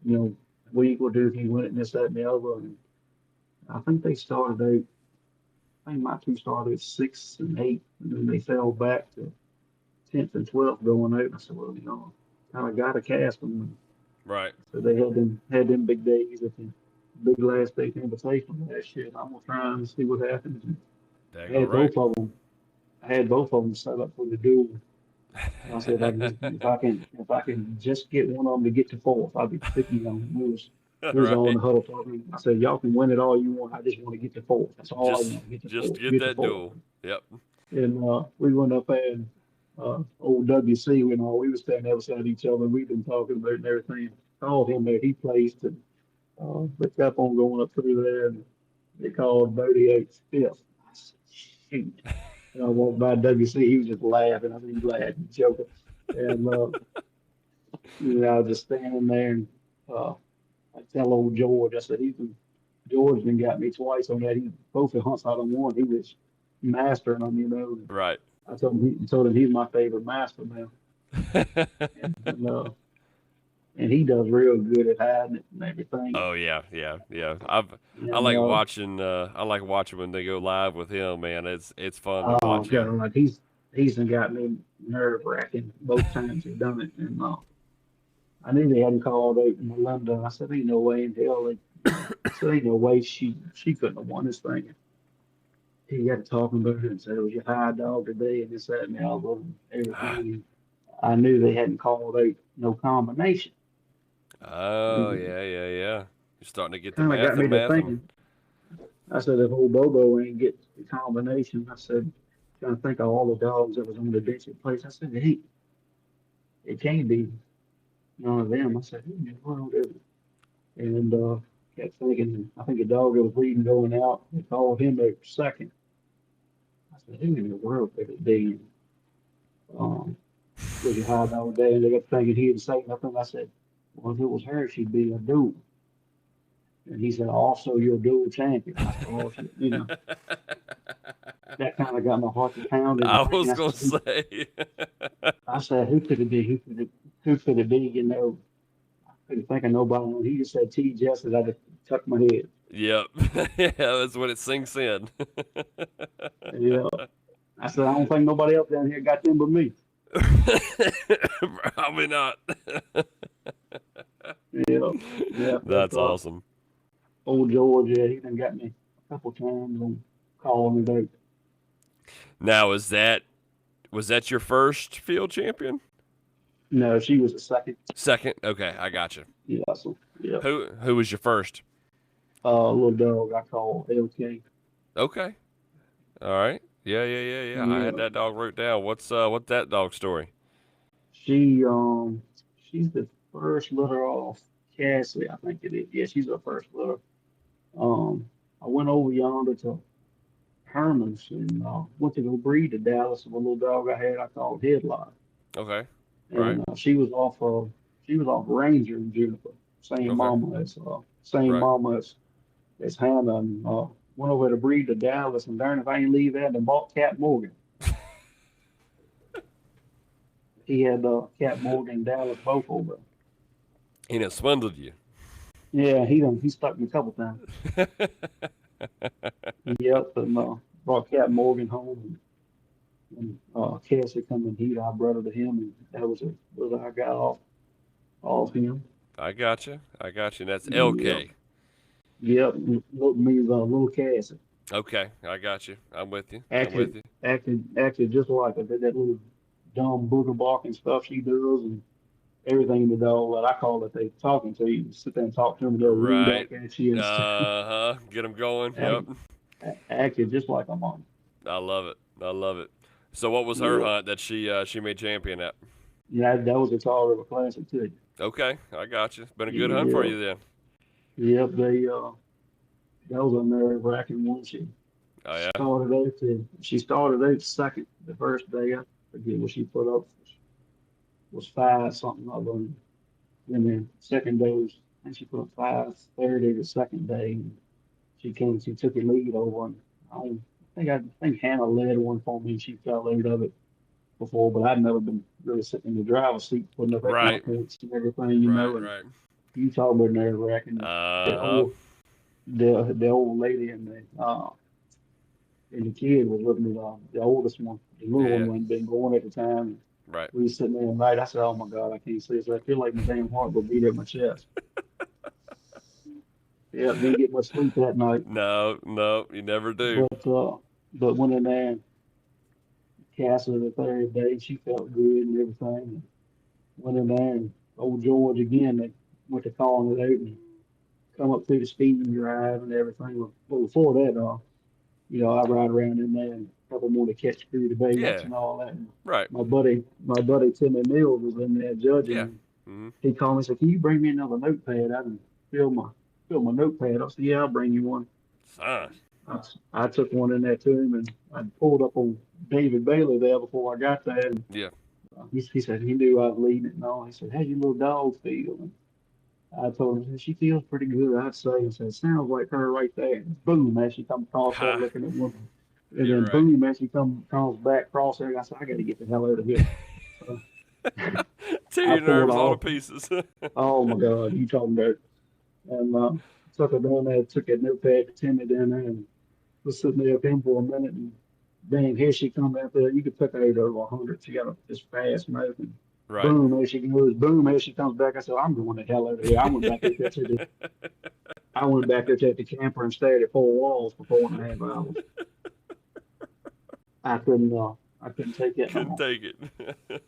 you know, we will do if you win it, and this, that, and the other. And I think they started out. I think my two started at 6 and 8, and then they fell back to 10th and 12th going out. And I said, well, kind of got to cast them. Right. So they had them big days at the big last day invitation last year. And I'm gonna try and see what happens. And I Daggone had right. both of them. I had both of them set up for the duel. I said, if I can just get one of them to get to fourth, I'll be 50. We was all in Right. the huddle talking. I said, y'all can win it all you want. I just want to get to fourth. That's all I want. Get to Just fourth. to get Get to that fourth. duel. Yep. And we went up there and old WC and all. We was standing outside each other. We've been talking about it and everything. Called him there. He placed and they kept on going up through there. And they called Bodie out fifth. I said, shoot. And I walked by WC. He was just laughing. I mean, he laughed and joking. And I was just standing there and uh, I tell old George, I said, George done got me twice on that. He both the hunts I done won. He was mastering them, you know. Right. I told him he's my favorite master now, and, uh, and he does real good at hiding it and everything. Oh yeah, yeah, yeah. And I like watching when they go live with him, man. It's fun to oh watch god, him. like he's done got me nerve wracking both times he's done it. And I knew they hadn't called out Melinda. I said, ain't no way in hell. I said, ain't no way she couldn't have won this thing. He got to talking about it and said it was your high dog today and this, that, and the other and everything. I knew they hadn't called out no combination. Oh And yeah, yeah, yeah. You're starting to get the kind of got math me and to math and thinking. I said, if old Bobo ain't get the combination, I said, trying to think of all the dogs that was on the bench at place. I said, hey, it can't be none of them. I said, who in the world is it? And kept thinking, I think the dog that was leading going out, they called him at second. I said, who in the world could it be? Um, was your high dog day? And they got thinking he didn't say nothing. I said, well, if it was her, she'd be a duel. And he said, also, you're a dual champion. I said, oh, shit. That kind of got my heart to pounding I and thinking. was gonna say. I said, who could it be? Who could it be? I couldn't think of nobody. When he just said T. Justice, I just tucked my head. Yep. Yeah, that's when it sinks in. Yeah. I said, I don't think nobody else down here got them but me. Probably not. Yeah. Yeah. But That's awesome. old George, yeah, he done got me a couple times on calling it out. Now, was that your first field champion? No, she was a second. Second? Okay, I got you. Yeah, so yeah. Who was your first? A little dog I call LK. Okay. All right. Yeah. I had Yeah, that dog wrote down. What's that dog story? she she's the first litter off Cassie, I think it is. Yeah, she's the first litter. Um, I went over yonder to Herman's and went to go breed to Dallas of a little dog I had I called Headlock. Okay. Right. And she was off Ranger and Juniper, same Okay. mama as same Right. mama as Hannah. And went over to breed to Dallas, and darn if I ain't leave that and bought Cat Morgan. He had Cat Morgan and Dallas both over. He done swindled you. Yeah, he stuck me a couple times. Yep, and brought Cat Morgan home, and Cassie come and he I brought her to him, and that was it. Was I got off him. I got you. I got you. That's Yep, LK. yep. Little means little Cassie. Okay, I got you. I'm with you. I'm with Acted, you. acted just like her. Did that little dumb booger barking stuff she does, and everything the dog. What I call it, they talking to you. Sit there and talk to them. They'll read Right. back at you and Get them going. act, Yep. acted just like a mom. I love it. I love it. So, what was her Yeah, hunt that she made champion at? yeah. That was a Tall River Classic too. Okay, I got you. It's been a good hunt for Yeah, you then. yep. They that was a nerve wracking one. Oh yeah. She started out second the first day. I forget what she put up was five something of them. And then second day was I think she put up 5:30 the second day. And she took the lead over. And I think Hannah led one for me. And she fell out of it before, but I'd never been really sitting in the driver's seat putting up that kind of Right. points and everything, Right. And Right. you talk about nerve wracking. Uh The huh. old the old lady and the kid was looking at the oldest one. The little one Yeah. wasn't been born at the time. Right. We was sitting there at night. I said, "Oh my God, I can't sleep." So I feel like my damn heart will beat at my chest. Yeah, didn't get much sleep that night. No. No. You never do. But uh, but went in there and Castle the third day. She felt good and everything. And went in there and old George again. They went to calling it out and come up through the speeding drive and everything. Well, before that, I ride around in there and a couple more to catch through the baits Yeah. and all that. And Right. my buddy Timmy Mills was in there judging. Yeah. And Hmm. he called me and said, "Can you bring me another notepad? I can fill my notepad." I said, "Yeah, I'll bring you one." Son. I, I took one in there to him, and I pulled up on David Bailey there before I got there. And Yeah. he said he knew I was leading it and all. He said, "How's your little dog feel?" And I told him, "She feels pretty good, I'd say." He said, "Sounds like her right there." And boom, as she come across there Ha. looking at one. And You're then right. boom, as she comes back across there, I said, "I got to get the hell out of here." So Tear I your pulled nerves all to off. pieces. Oh my God, you talking about? And took her down there, took that notepad to Timmy down there, and was sitting there with him for a minute. And bang, here she comes out there. You could pick her out over 100. She got this fast mouth. And Right. boom, there she goes. Boom, as she comes back. I said, "I'm going the hell out of here." I went back there to the camper and stayed at four walls for 4.5 hours. I couldn't uh I couldn't take that no Couldn't more. take it.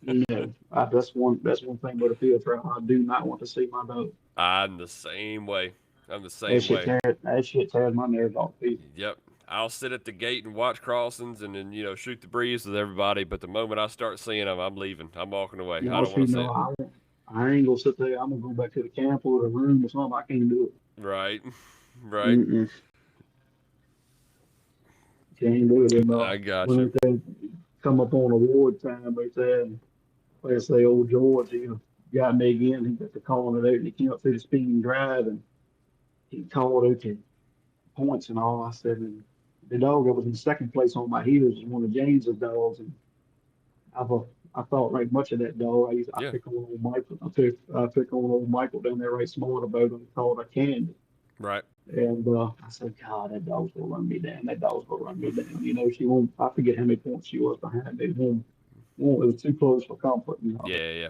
No, that's one thing about a field trial. I do not want to see my dog. I'm the same way. I'm the That same shit way. tears that shit tears my nerves off people. Yep. I'll sit at the gate and watch crossings and then, shoot the breeze with everybody. But the moment I start seeing them, I'm leaving. I'm walking away. I Y'all don't see, want to see no, it. I ain't gonna sit there. I'm gonna go back to the camp or the room or something. I can't do Right. it. Right. Mm-mm. Can't do it. And I got you. when they come up on award time right there, and let's say old George, got me again. He got to calling it out, and he came up through the speed and drive, and he called out the points and all. I said, and the dog that was in second place on my heels is one of James's dogs, and I've I thought right much of that dog. I Yeah. pick on old Michael. I pick on old Michael down there right smart about him called a candy. Right. And I said, "God, that dog's gonna run me down. That dog's gonna run me down." She won't. I forget how many points she was behind me. It was too close for comfort. Yeah.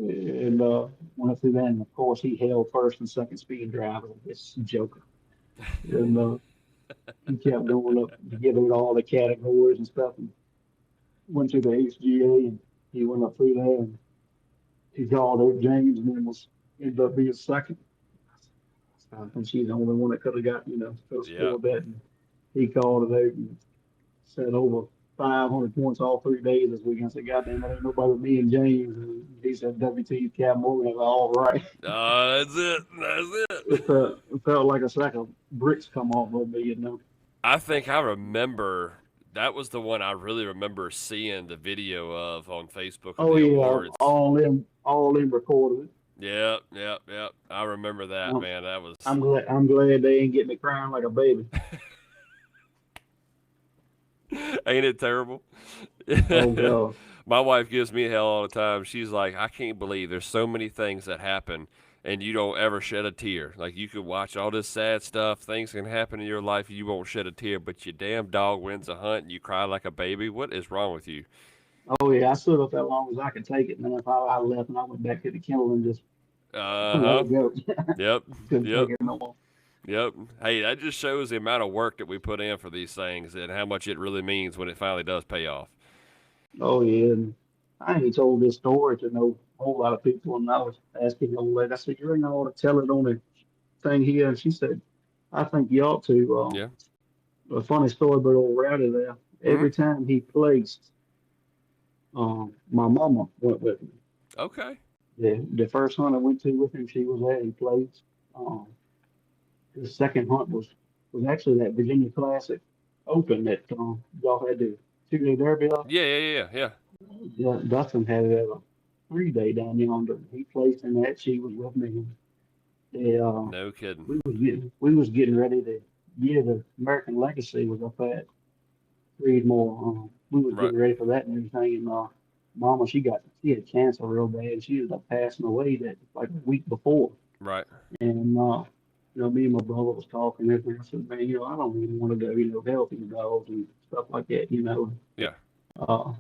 Yeah. And went through that. And of course, he held first and second speed driver. It's Joker. And He kept going up to get into all the categories and stuff, and went to the HGA, and he went up through there, and he called out James, and then was ended up being second. I think she's the only one that could have got, could have Yeah. scored that. And he called it out and said over 500 points all 3 days this weekend. I said, God damn, it ain't nobody but me and James. And he said, WT Cap Morgan. I was all right. That's it. That's it. It felt like a sack of bricks come off of me, I think I remember that was the one I really remember seeing the video of on Facebook of Oh the yeah, awards. all in recorded it. Yep, yep, yep. I remember that, Um, man. That was I'm glad they ain't getting me crying like a baby. ain't it terrible? Oh God. My wife gives me hell all the time. She's like, I can't believe there's so many things that happen and you don't ever shed a tear. Like you could watch all this sad stuff, things can happen in your life, and you won't shed a tear, but your damn dog wins a hunt and you cry like a baby. What is wrong with you? Oh yeah, I stood up that long as I could take it, and then if I left and I went back to the kennel and just let Uh-huh. it go. Yep. Couldn't Yep. take it no more. Yep. Hey, that just shows the amount of work that we put in for these things and how much it really means when it finally does pay off. Oh yeah, and I ain't told this story to no whole lot of people, and I was asking the old lady. I said, "You ain't ought to tell it on the thing here," and she said, "I think you ought to." Yeah. A funny story about old Rowdy there. Hmm. Every time he placed, my mama went with me. Okay. The first hunt I went to with him, she was there. He placed. Um, the second hunt was actually that Virginia Classic Open that y'all had the 2 day derby of. Yeah, yeah, yeah, yeah. Yeah, Dustin had it at a 3 day down yonder. He placed in that. She was with me. They, No kidding. we was getting ready to the American Legacy was up at Creedmoor. We was Right, getting ready for that and everything. And Mama, she had cancer real bad. And she ended up passing away that like a week before. right. And me and my brother was talking and everything. I said, man, I don't even want to go, help these dogs and stuff like that. Yeah, Uh,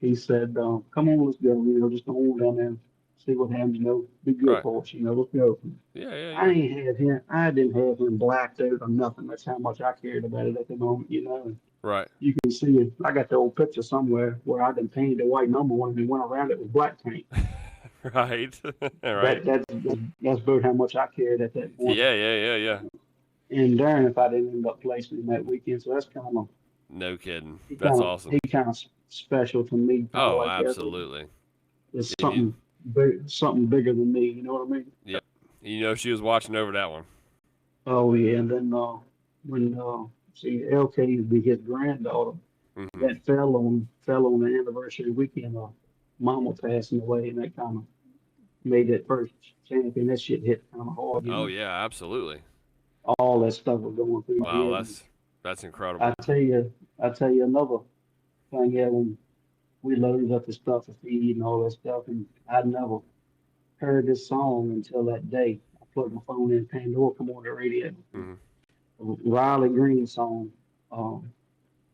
he said, come on, let's go, just go on down there and see what happens, be good right. for us, let's go. Yeah, yeah, I yeah. ain't had him, I didn't have him blacked out or nothing. That's how much I cared about it at the moment. And Right, you can see it. I got the old picture somewhere where I done painted the white number one and then went around it with black paint. right, right. That's about how much I cared at that point. Yeah, yeah, yeah, yeah. And darn if I didn't end up placing him that weekend. So that's No kidding. he That's kind of awesome. he kind of special to me, kind of Oh, like that. absolutely. It's And you, something bigger than me. You know what I mean? yep. You know she was watching over that one. Oh yeah. And then when see LK would be his granddaughter Hmm. that fell on the anniversary weekend. Mama passing away, and that kind of made that first champion. That shit hit kind of hard. Oh yeah, absolutely. All that stuff was going through my Wow, head. that's I incredible. tell you, I tell you another thing. Yeah, when we loaded up the stuff to feed and all that stuff, and I never heard this song until that day. I plugged my phone in, Pandora come on the radio. Hmm. Riley Green song, um,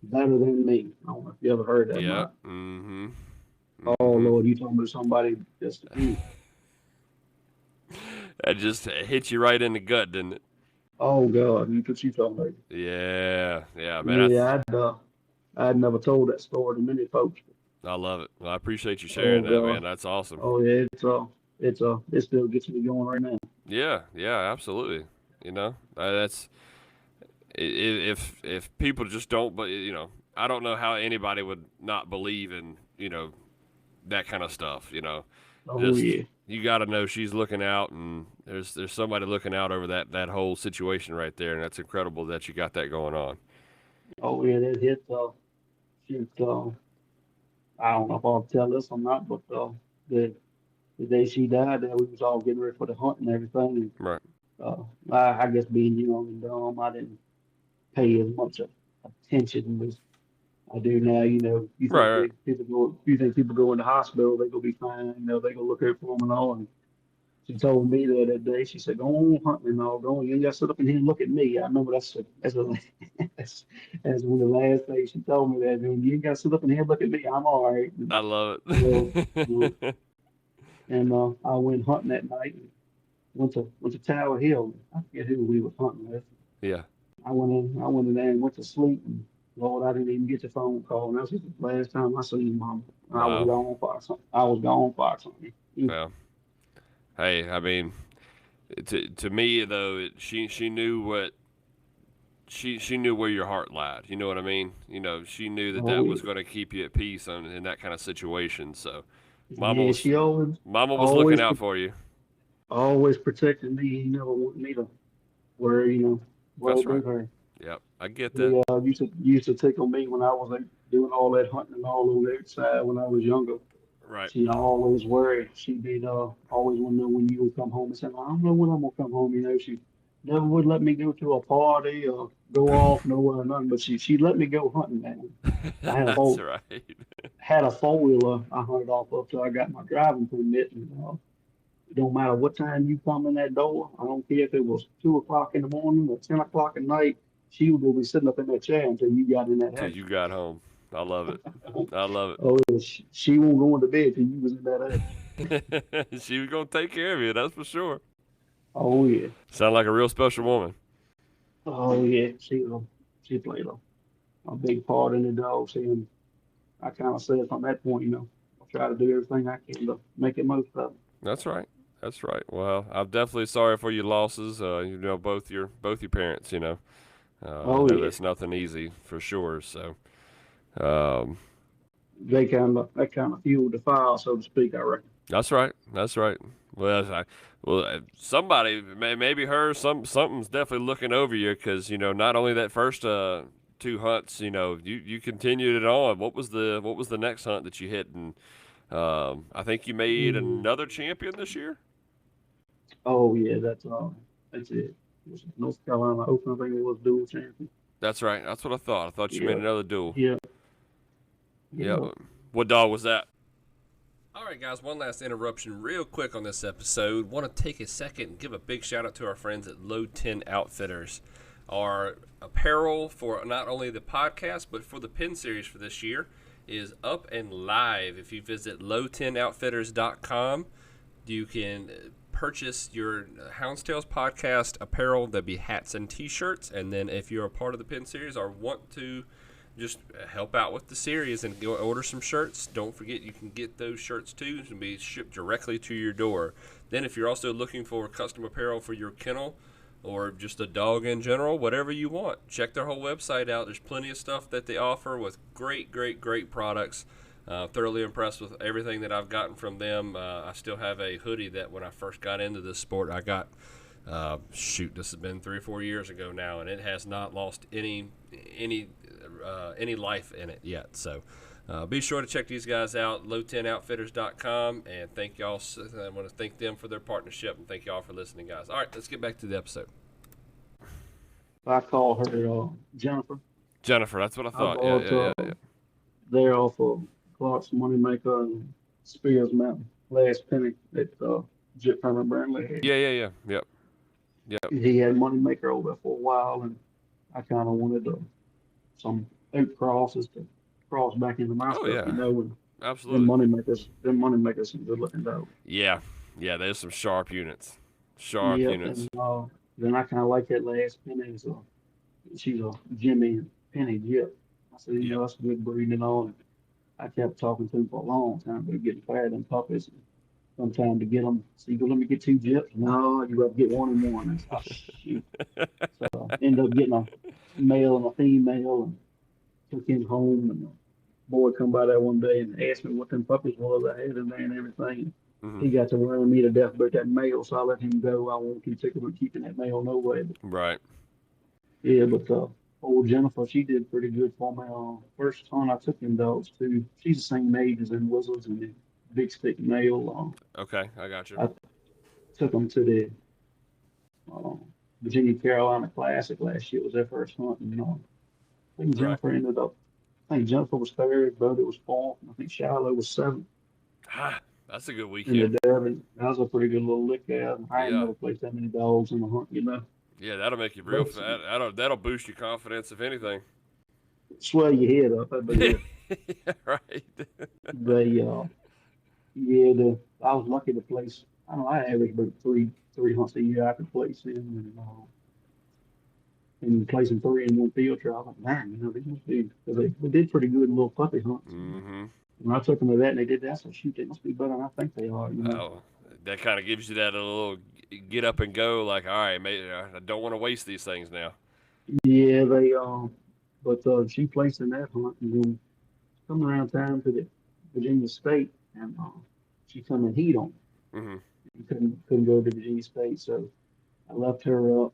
Better Than Me. I don't know if you ever heard that or Yep. not. Hmm. Oh Hmm. Lord, you talking about somebody just That just hit you right in the gut, didn't it? oh God, what you talking about? Yeah, yeah, man. Yeah, I'd never told that story to many folks. I love it. Well, I appreciate you Oh sharing that, man. God. That's awesome. Oh yeah, it still gets me going right now. Yeah, yeah, absolutely. That's if people just don't, but I don't know how anybody would not believe in that kind of stuff. Oh Just yeah. you got to know she's looking out, and there's somebody looking out over that whole situation right there, and that's incredible that you got that going on. Oh yeah, that hit shit, I don't know if I'll tell this or not, but the the day she died, we was all getting ready for the hunt and everything. And Right, I guess being young and dumb, I didn't pay as much attention as I do now. right, right. You think people go in the hospital, they go be fine. They go look out for them and all. And she told me that day. She said, "Go on hunting and all. Go on. You ain't got to sit up in here and look at me." I remember that's one of the last things she told me that. You ain't got to sit up in here and look at me. I'm all right. And, I love well, well, it. and I went hunting that night. And went to Tower Hill. I forget who we was hunting with. Yeah. I went in there and went to sleep. And Lord, I didn't even get the phone call. And that's the last time I seen Mama. I was Wow. gone for something. I was gone for something. Well, hey, I mean, to me though, she knew what she knew where your heart lied. You know what I mean? You know, she knew that Oh that yeah, was going to keep you at peace in that kind of situation. So, Mama yeah. was She always, Mama was looking always, out for you. always protected me. He never wanted me to worry, worry That's right. about her. Yep, I get that. He used to tickle me when I was like, doing all that hunting and all over outside when I was younger. Right. She always worried. She'd be always want to know when you would come home and say, "Well, I don't know when I'm gonna come home." She never would let me go to a party or go off nowhere or nothing. But she let me go hunting, man. I had a That's whole right. had a 4 wheeler I hunted off of till I got my driving permit. And it don't matter what time you come in that door. I don't care if it was 2 o'clock in the morning or 10 o'clock at night. She was gonna be sitting up in that chair until you got in that Till you got home. I love it. house. I love Oh, yeah, she won't go into bed till you was in that house. it. She was gonna take care of you. That's for sure. Oh yeah. Sound like a real special woman. Oh yeah, she played a big part in the dog scene. I kind of said from that point, I'll try to do everything I can to make it most of it. That's right. That's right. Well, I'm definitely sorry for your losses. Both your parents. I Oh know yeah, that's nothing easy for sure. So, um, they kind of fueled the fire, so to speak. I reckon. that's right. That's right. Somebody, maybe her, something's definitely looking over you because not only that first two hunts, you continued it on. What was the next hunt that you hit? And I think you made Mm. another champion this year. Oh yeah, that's it. It was North Carolina Open. I think it was dual champion. That's right. That's what I thought. I thought you made Yeah, another duel. yeah, Yeah. yeah. What dog was that? All right, guys, one last interruption real quick on this episode. Want to take a second and give a big shout out to our friends at Low 10 Outfitters. Our apparel for not only the podcast, but for the pin series for this year is up and live. If you visit low10outfitters.com, you can purchase your Hounds Tales podcast apparel. There'll be hats and t-shirts. And then if you're a part of the pin series or want to just help out with the series and go order some shirts, don't forget you can get those shirts too. It can be shipped directly to your door. Then if you're also looking for custom apparel for your kennel or just a dog in general, whatever you want, check their whole website out. There's plenty of stuff that they offer with great, great, great products. Thoroughly impressed with everything that I've gotten from them. I still have a hoodie that when I first got into this sport, I got. This has been 3 or 4 years ago now, and it has not lost any life in it yet. So be sure to check these guys out, low10outfitters.com, and thank y'all. I want to thank them for their partnership, and thank y'all for listening, guys. All right, let's get back to the episode. I call her Jennifer. Jennifer, that's what I I thought. Yeah, bought yeah, yeah, yeah. there off of Clark's Moneymaker and Spears Mountain last penny at Jip Hunter Burnley. Yeah, yeah, yeah. Yep, yep. He had Moneymaker over there for a while, and I kind of wanted some oak crosses to cross back into my Oh, stuff, yeah, and absolutely. them Moneymakers, some good looking dogs. Yeah, yeah, there's some sharp units. Sharp Yep, units. and then I kind of like that last penny. So she's a Jimmy and Penny Jip. I said, Yep. that's a good breed and all. And I kept talking to him for a long time, but getting tired of puppies. And sometime to get them, so you go, let me get 2 Jips. No, you got to get one and one. I said, oh, shoot. So I ended up getting a male and a female and took him home. And the boy come by there one day and asked me what them puppies was I had in there and everything. Hmm. He got to worrying me to death about that male, so I let him go. I won't keep taking him keeping that male no way. But Right. yeah, but old Jennifer, she did pretty good for me. First time I took them dogs too. She's the same age as them Wizards and the Big Stick Male. Okay, I got you. I took them to the uh, Virginia Carolina Classic last year. It was their first hunt, and I think Right. Jennifer ended up. I think Jennifer was third, Bodie was fourth, and I think Shiloh was seventh Ah, that's a good in the weekend. Derby. That was a pretty good little lick there. I ain't Yeah. never placed that many dogs in a hunt. Yeah, that'll make you real But fat. That'll boost your confidence, if anything. swell your head up, that'd be it. Yeah, right. They, yeah, I was lucky to place. I don't know, I averaged about three hunts a year I could place in, and and placing three in one field trial. I was like, man, these must be, because they did pretty good in little puppy hunts. Mm-hmm. When I took them to that and they did that, I said, shoot, they must be better than I think they are. Oh, that kind of gives you that a little get up and go. Like, all right, maybe I don't want to waste these things now. Yeah, but she placed in that hunt and then come around time to the Virginia State and she come in heat on. Mm-hmm. You couldn't go to Virginia State, so I left her up.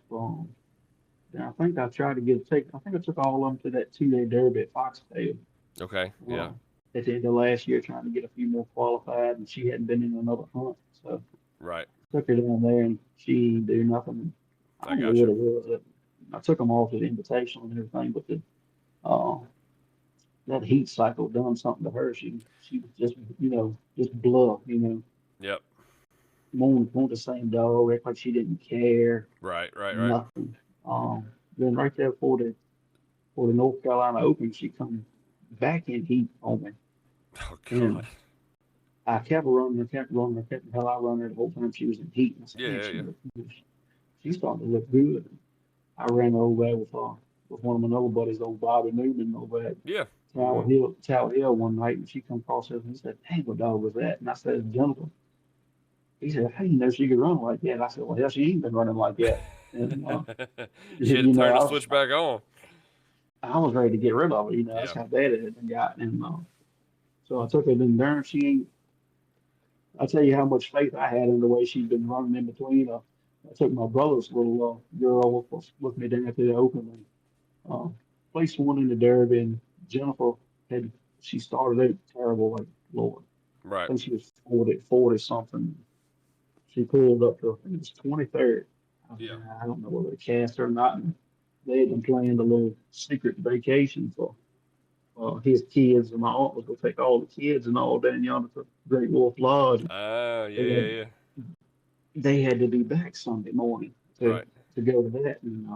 Then I think I tried to I think I took all of them to that 2-day derby at Foxtail. Okay. Yeah. Um, at the end of last year, trying to get a few more qualified, and she hadn't been in another hunt, so Right. took her down there, and she didn't do nothing. I I don't know got what you. it was. I took them all to the invitational and everything, but uh, that heat cycle done something to her. She was just just bluff. Yep. Want the same dog, act like she didn't care, Right. Right. Right. nothing. Then right there for the North Carolina Open, she come back in heat on me, Oh God. and I kept running her, kept running her, kept the hell I run her the whole time she was in heat. And I said, Yeah. man, Yeah. Yeah. she's starting to look good. I ran her over there with one of my other buddies, old Bobby Newman, over at Yeah. Mm-hmm. Tower Hill one night, and she come across us and he said, "Hey, what dog was that?" And I said, "Jennifer." He said, "How you know she could run like that?" I said, "Well, hell, she ain't been running like that." And She had to turn the I switch back on. was ready to get rid of her. That's Yeah. how bad it had been gotten. And so I took her, and darn, she ain't. I tell you how much faith I had in the way she'd been running in between. I took my brother's little girl with me down to the Open and uh, placed one in the Derby. And Jennifer had she started out terrible, like Lord. I Right. think she was 40 something. She pulled up to I think it was 23rd. Yeah. I don't know whether they cast her or not. And they had been planning a little secret vacation for his kids, and my aunt was gonna take all the kids and all down yonder to Great Wolf Lodge. Oh. Yeah. They Yeah. had Yeah. they had to be back Sunday morning to Right. to go to that, and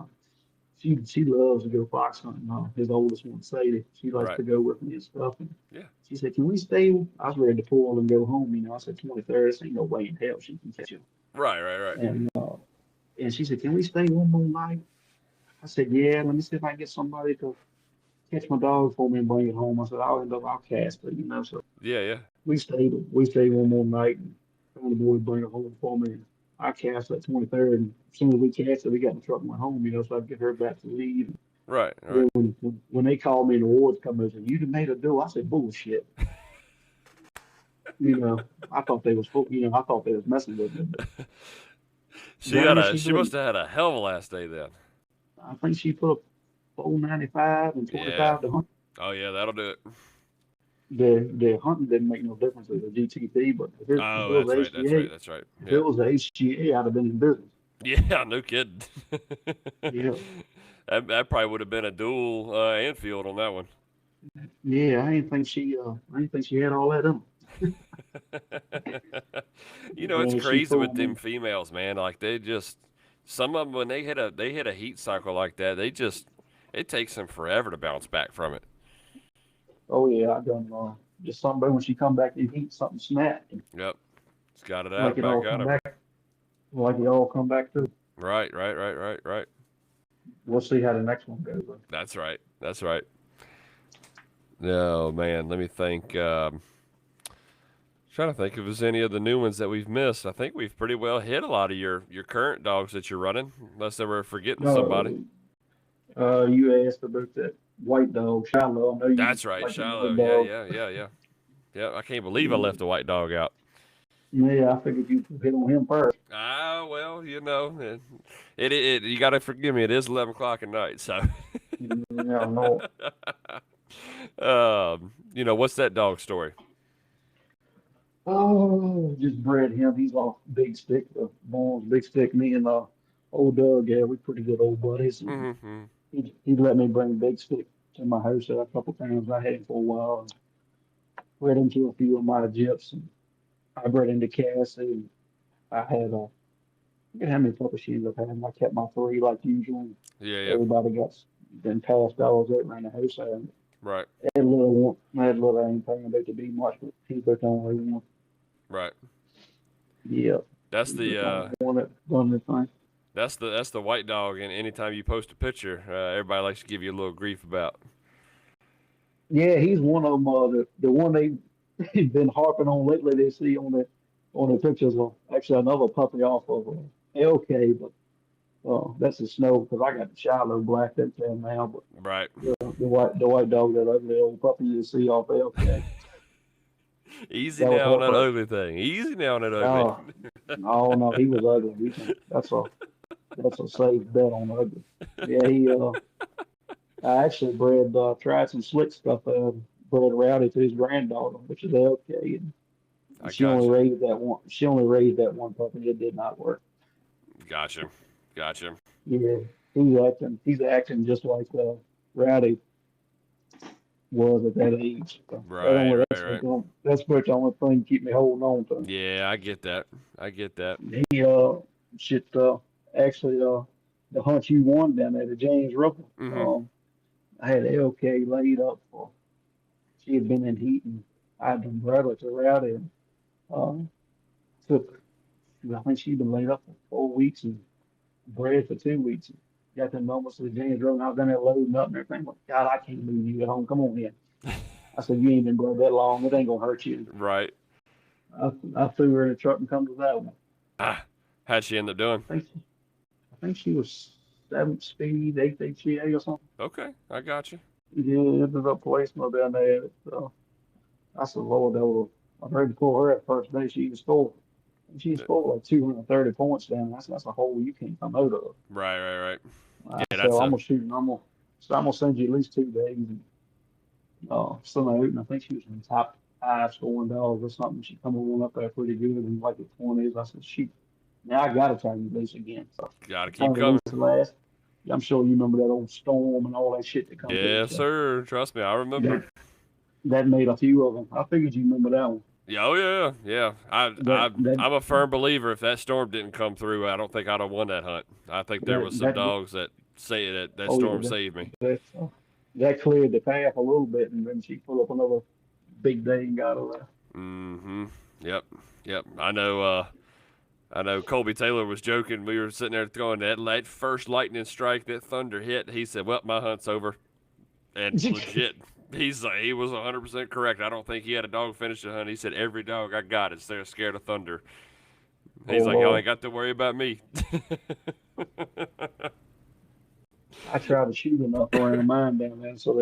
she loves to go fox hunting. His oldest one, Sadie, she likes Right. to go with me and stuff. And Yeah. she said, "Can we stay?" I was ready to pull and go home. I said, "23rd, this ain't no way in hell she can catch you." Right. Right. Right. And she said, "Can we stay one more night?" I said, "Yeah. Let me see if I can get somebody to catch my dog for me and bring it home." I said, I'll cast it. So Yeah. Yeah. we stayed one more night and found the boy to bring it home for me. And I cast that 23rd, and as soon as we cast it, we got in the truck and went home, so I could get her back to leave. Right. And then Right. when they called me in the wards come and said, "You done made a deal," I said, "Bullshit." I thought they was I thought they was messing with me. But She got darn, a. She must have had a hell of a last day then. I think she put up 495 and Yeah. 25 to hunt. Oh yeah, that'll do it. The hunting didn't make no difference with the GTP, but if it Oh, was that's right. That's right. HGA, That's right. if it Yeah. was the HGA, I'd have been in business. Yeah. No kidding. Yeah, That probably would have been a dual infield on that one. yeah. I didn't think she had all that in her. It's She crazy with fooled them me. females, man. Like they just some of them when they hit a heat cycle like that, it takes them forever to bounce back from it. Oh yeah, I done just something when she come back in heat, something snapped, and Yep, it's got it like out it back all out come of her. back, like it all come back to. Right, right, right, right, right. We'll see how the next one goes. That's right. That's right. No man, let me think. Trying to think if there's any of the new ones that we've missed. I think we've pretty well hit a lot of your current dogs that you're running, unless they were forgetting somebody. No, you asked about that white dog, Shiloh. I know you That's right, like the Shiloh. white Yeah, dog. yeah, yeah, yeah. Yeah, I can't believe I Yeah, left a white dog out. yeah, I figured you hit on him first. Ah, well, you got to forgive me. It is 11 o'clock at night, so. Yeah, no. What's that dog story? Oh, just bred him. He's off Big Stick, the Bones, Big Stick. Me and old Doug, yeah, we pretty good old buddies. And Mm-hmm. he let me bring Big Stick to my house a couple times. I had him for a while and bred into a few of my gyps. And I bred into Cassie. And I had, forget how many puppies she ended up having. I kept my three like usual. Yeah, yeah. Everybody got then passed dogs out around the house. And Right, had a little one, had a little, I ain't thinking about to be much, but he's the only one. right. Yeah. That's He's the the only one that done the thing. That's the white dog, and anytime you post a picture, everybody likes to give you a little grief about. Yeah, he's one of them. The one they've been harping on lately. They see on the pictures of actually another puppy off of LK, but that's the snow because I got the Shiloh black that's there now. But Right. the white dog, that ugly old puppy you see off LK, Easy that was now on her that first. ugly thing. Easy now on that ugly. Oh, no, no, he was ugly. That's a safe bet on ugly. Yeah, I actually tried some slick stuff. Bred Rowdy to his granddaughter, which is LK, and I she only gotcha. raised that one. She only raised that one puppy. It did not work. Gotcha. Gotcha. Yeah, he's acting just like Rowdy was at that age. So that Right, only right, that's right. that's pretty the only thing keep me holding on to him. Yeah, I get that. I get that. He shit actually the hunt you won down there, the James Russell. Mm-hmm. I had LK laid up for. She had been in heat, and I had been bred her to Rowdy, and um, took. I think she'd been laid up for 4 weeks and bred for 2 weeks. Got them moments with James Roden. I was down there loading up and everything. Like, God, I can't leave you at home. Come on in. I said, you ain't been bred that long. It ain't gonna hurt you. Right. I threw her in the truck and come to that one. Ah, how'd she end up doing? I think she was 7 speed, 8 HGA or something. Okay, I got you. Yeah, it ended up placing her down there. So I said, Lord, that was, I heard to pull her at first day. She scored like 230 points down. That's a hole you can't come out of. Right, right, right. I Yeah, said, that's I'm a gonna shoot and I'm gonna send you at least 2 days. And sent out, and I think she was in the top five scoring dogs or something. She come on up there pretty good in like the 20s. I said, shoot, now I gotta try you loose again. So gotta I keep turned her coming. loose the last. I'm sure you remember that old storm and all that shit that come through. Yes, So sir. Trust me, I remember. that that made a few of them. I figured you remember that one. Yeah, oh yeah, yeah. That that I'm a firm believer. If that storm didn't come through, I don't think I'd have won that hunt. I think there that was some that dogs that say that oh yeah, storm saved me. that cleared the path a little bit, and then she put up another big day and got her there. Mm-hmm. Yep. Yep. I know Colby Taylor was joking. We were sitting there throwing that first lightning strike, that thunder hit. He said, "Well, my hunt's over." And legit, he was 100% correct. I don't think he had a dog finish the hunt. He said every dog I got is there scared of thunder. Oh He's like, y'all Lord, ain't got to worry about me. I try to shoot enough around mine down there so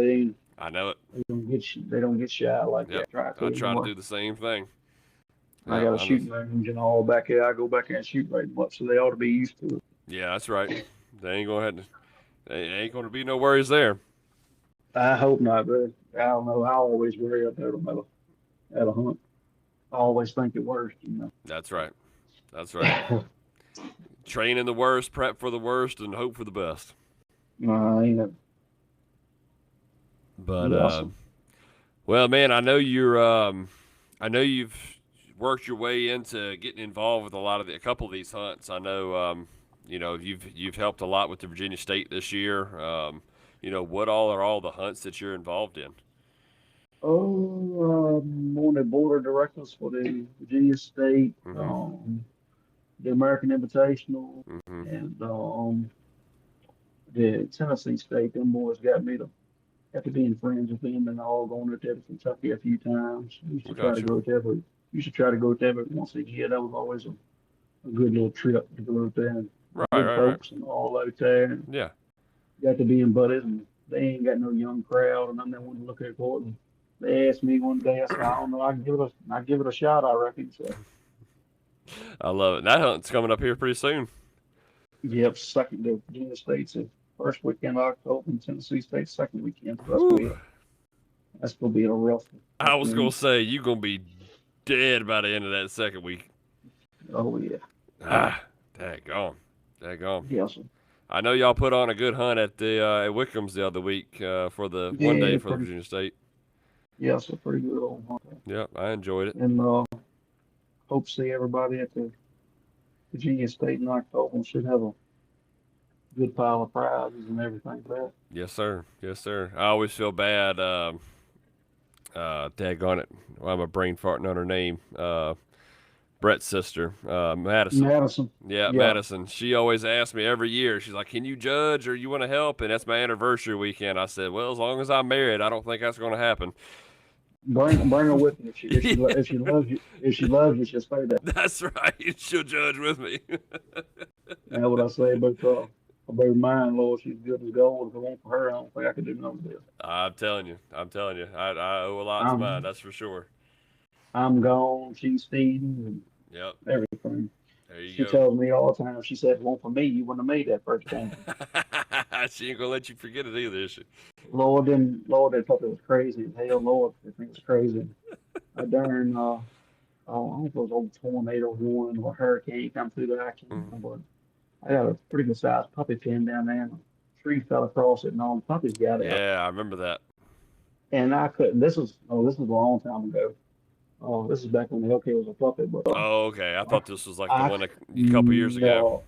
I know it. they don't get shot like Yep. that. Try to I try to anyway. do the same thing. I Yep. got a shooting range and all back here. I go back there and shoot right much, so they ought to be used to it. Yeah, that's right. They ain't gonna be no worries there. I hope not, but I don't know. I always worry about them at a hunt. I always think the worst. That's right. That's right. Train in the worst, prep for the worst, and hope for the best. Ain't it? But Yeah, awesome. well, man, I know you've worked your way into getting involved with a couple of these hunts. I know, you've helped a lot with the Virginia State this year. What all are all the hunts that you're involved in? Oh, I'm on the board of directors for the Virginia State, Mm-hmm. the American Invitational, Mm-hmm. and the Tennessee State. Them boys got me to after being friends with them and all going to Kentucky a few times. We used We to try to got you. go to every. Used to try to go to every once a year. That was always a good little trip to go out there and Right, good right, right. folks and all out there. And Yeah. got to being buddies, and they ain't got no young crowd, and I'm there wanting to look at it. And they asked me one day. I said, I don't know. I give it a shot. I reckon. So, I love it. That hunt's coming up here pretty soon. yep. Second, the Virginia State's the first weekend of October, and Tennessee State's second weekend. So Whew. that's gonna be a rough I was gonna weekend. say you gonna be dead by the end of that second week. Oh yeah. Ah, daggone, daggone. Yes. I know y'all put on a good hunt at the at Wickham's the other week for the one day Yeah. for the Virginia State. Yes, a pretty good old hunt. Yep, I enjoyed it. And hope to see everybody at the Virginia State in October. And should have a good pile of prizes and everything for that. Yes, sir. Yes, sir. I always feel bad. Daggone it. Why am I brain farting on her name? Brett's sister, Madison. Madison. Yeah, Yeah. Madison. She always asks me every year. She's like, "Can you judge or you want to help?" And that's my anniversary weekend. I said, "Well, as long as I'm married, I don't think that's going to happen." Bring her with you if she loves you, she'll stay there. That's right. She'll judge with me. That's what I say about my baby mine, Lord. She's good as gold. If it weren't for her, I don't think I could do nothing with it. I'm telling you. I owe a lot to mine. I'm That's for sure. I'm gone. She's feeding and Yep. everything. There you She go. tells me all the time. She said, "If it weren't for me, you wouldn't have made that first game." She ain't gonna let you forget it either, is she? Lord, that puppy was crazy as hell. Lord, that thing was crazy. I darn, I don't know if it was old tornado one or hurricane come through there. I can't Mm. remember. I got a pretty good sized puppy pen down there, and a tree fell across it, and all the puppies got out. Yeah, I remember that. And I couldn't. This was a long time ago. Oh, this is back when the LK was a puppy, but Oh, okay. I I, thought this was like the I one a couple years ago.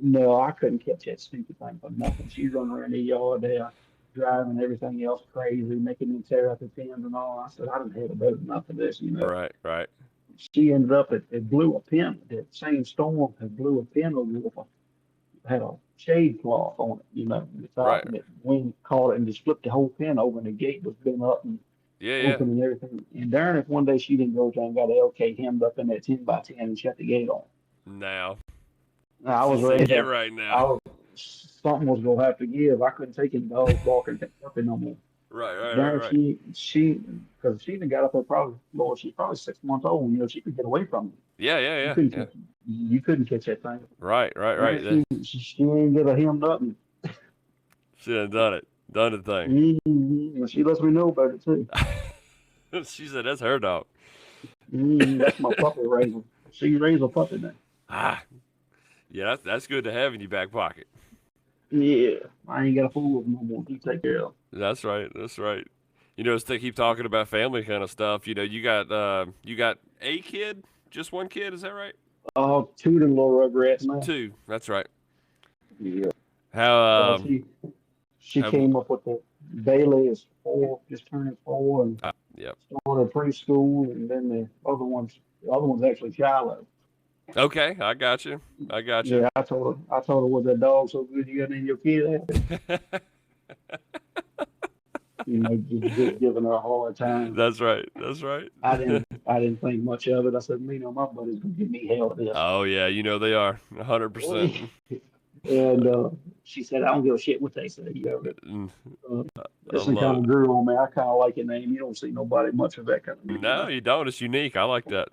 no, I couldn't catch that stupid thing for nothing. She's running around the yard there, driving everything else crazy, making me tear up the pins and all. I said, I didn't have a boat enough for this. Right, right, She ended up, it blew a pin. The same storm had blew a pin over with had a shade cloth on it, the right. top, and the wind caught it and just flipped the whole pin over, and the gate was bent up and Yeah, yeah. open and everything. And darn if one day she didn't go down and got an LK hemmed up in that 10 by 10 and shut the gate on. Now. Now, I She was said, ready "Get to, right I now." was, something was going to have to give. I couldn't take any dogs walking up no more. Right, right, right, Darn, right. because she done got up there probably, Lord, she's probably 6 months old. She could get away from it. Yeah, yeah, You yeah, couldn't yeah. catch, you couldn't catch that thing. Right, right, Darn, right. she ain't get a hemmed up. And, She done done it. Done the thing. she lets me know about it too. She said that's her dog. That's my puppy raiser. She raised a puppy now. Ah, yeah, that's good to have in your back pocket. Yeah, I ain't got a fool with no more. He take care of. That's right. That's right. As they keep talking about family kind of stuff, you got a kid, just one kid, is that right? Oh, two of them little rugrats now. Two. That's right. Yeah. How She have came up with the Bailey is 4, just turning 4, and yep. started preschool, and then the other one's actually Shiloh. Okay, I got you. I got you. Yeah, I told her, was that dog so good you got in your kid? Just giving her a hard time. That's right. That's right. I didn't think much of it. I said, my buddy's gonna give me hell for this. Oh yeah, they are 100%. And she said, I don't give a shit what they say. I This one love kind it. of grew on me. I kind of like your name. You don't see nobody much of that kind of No, you don't. It's unique. I like that.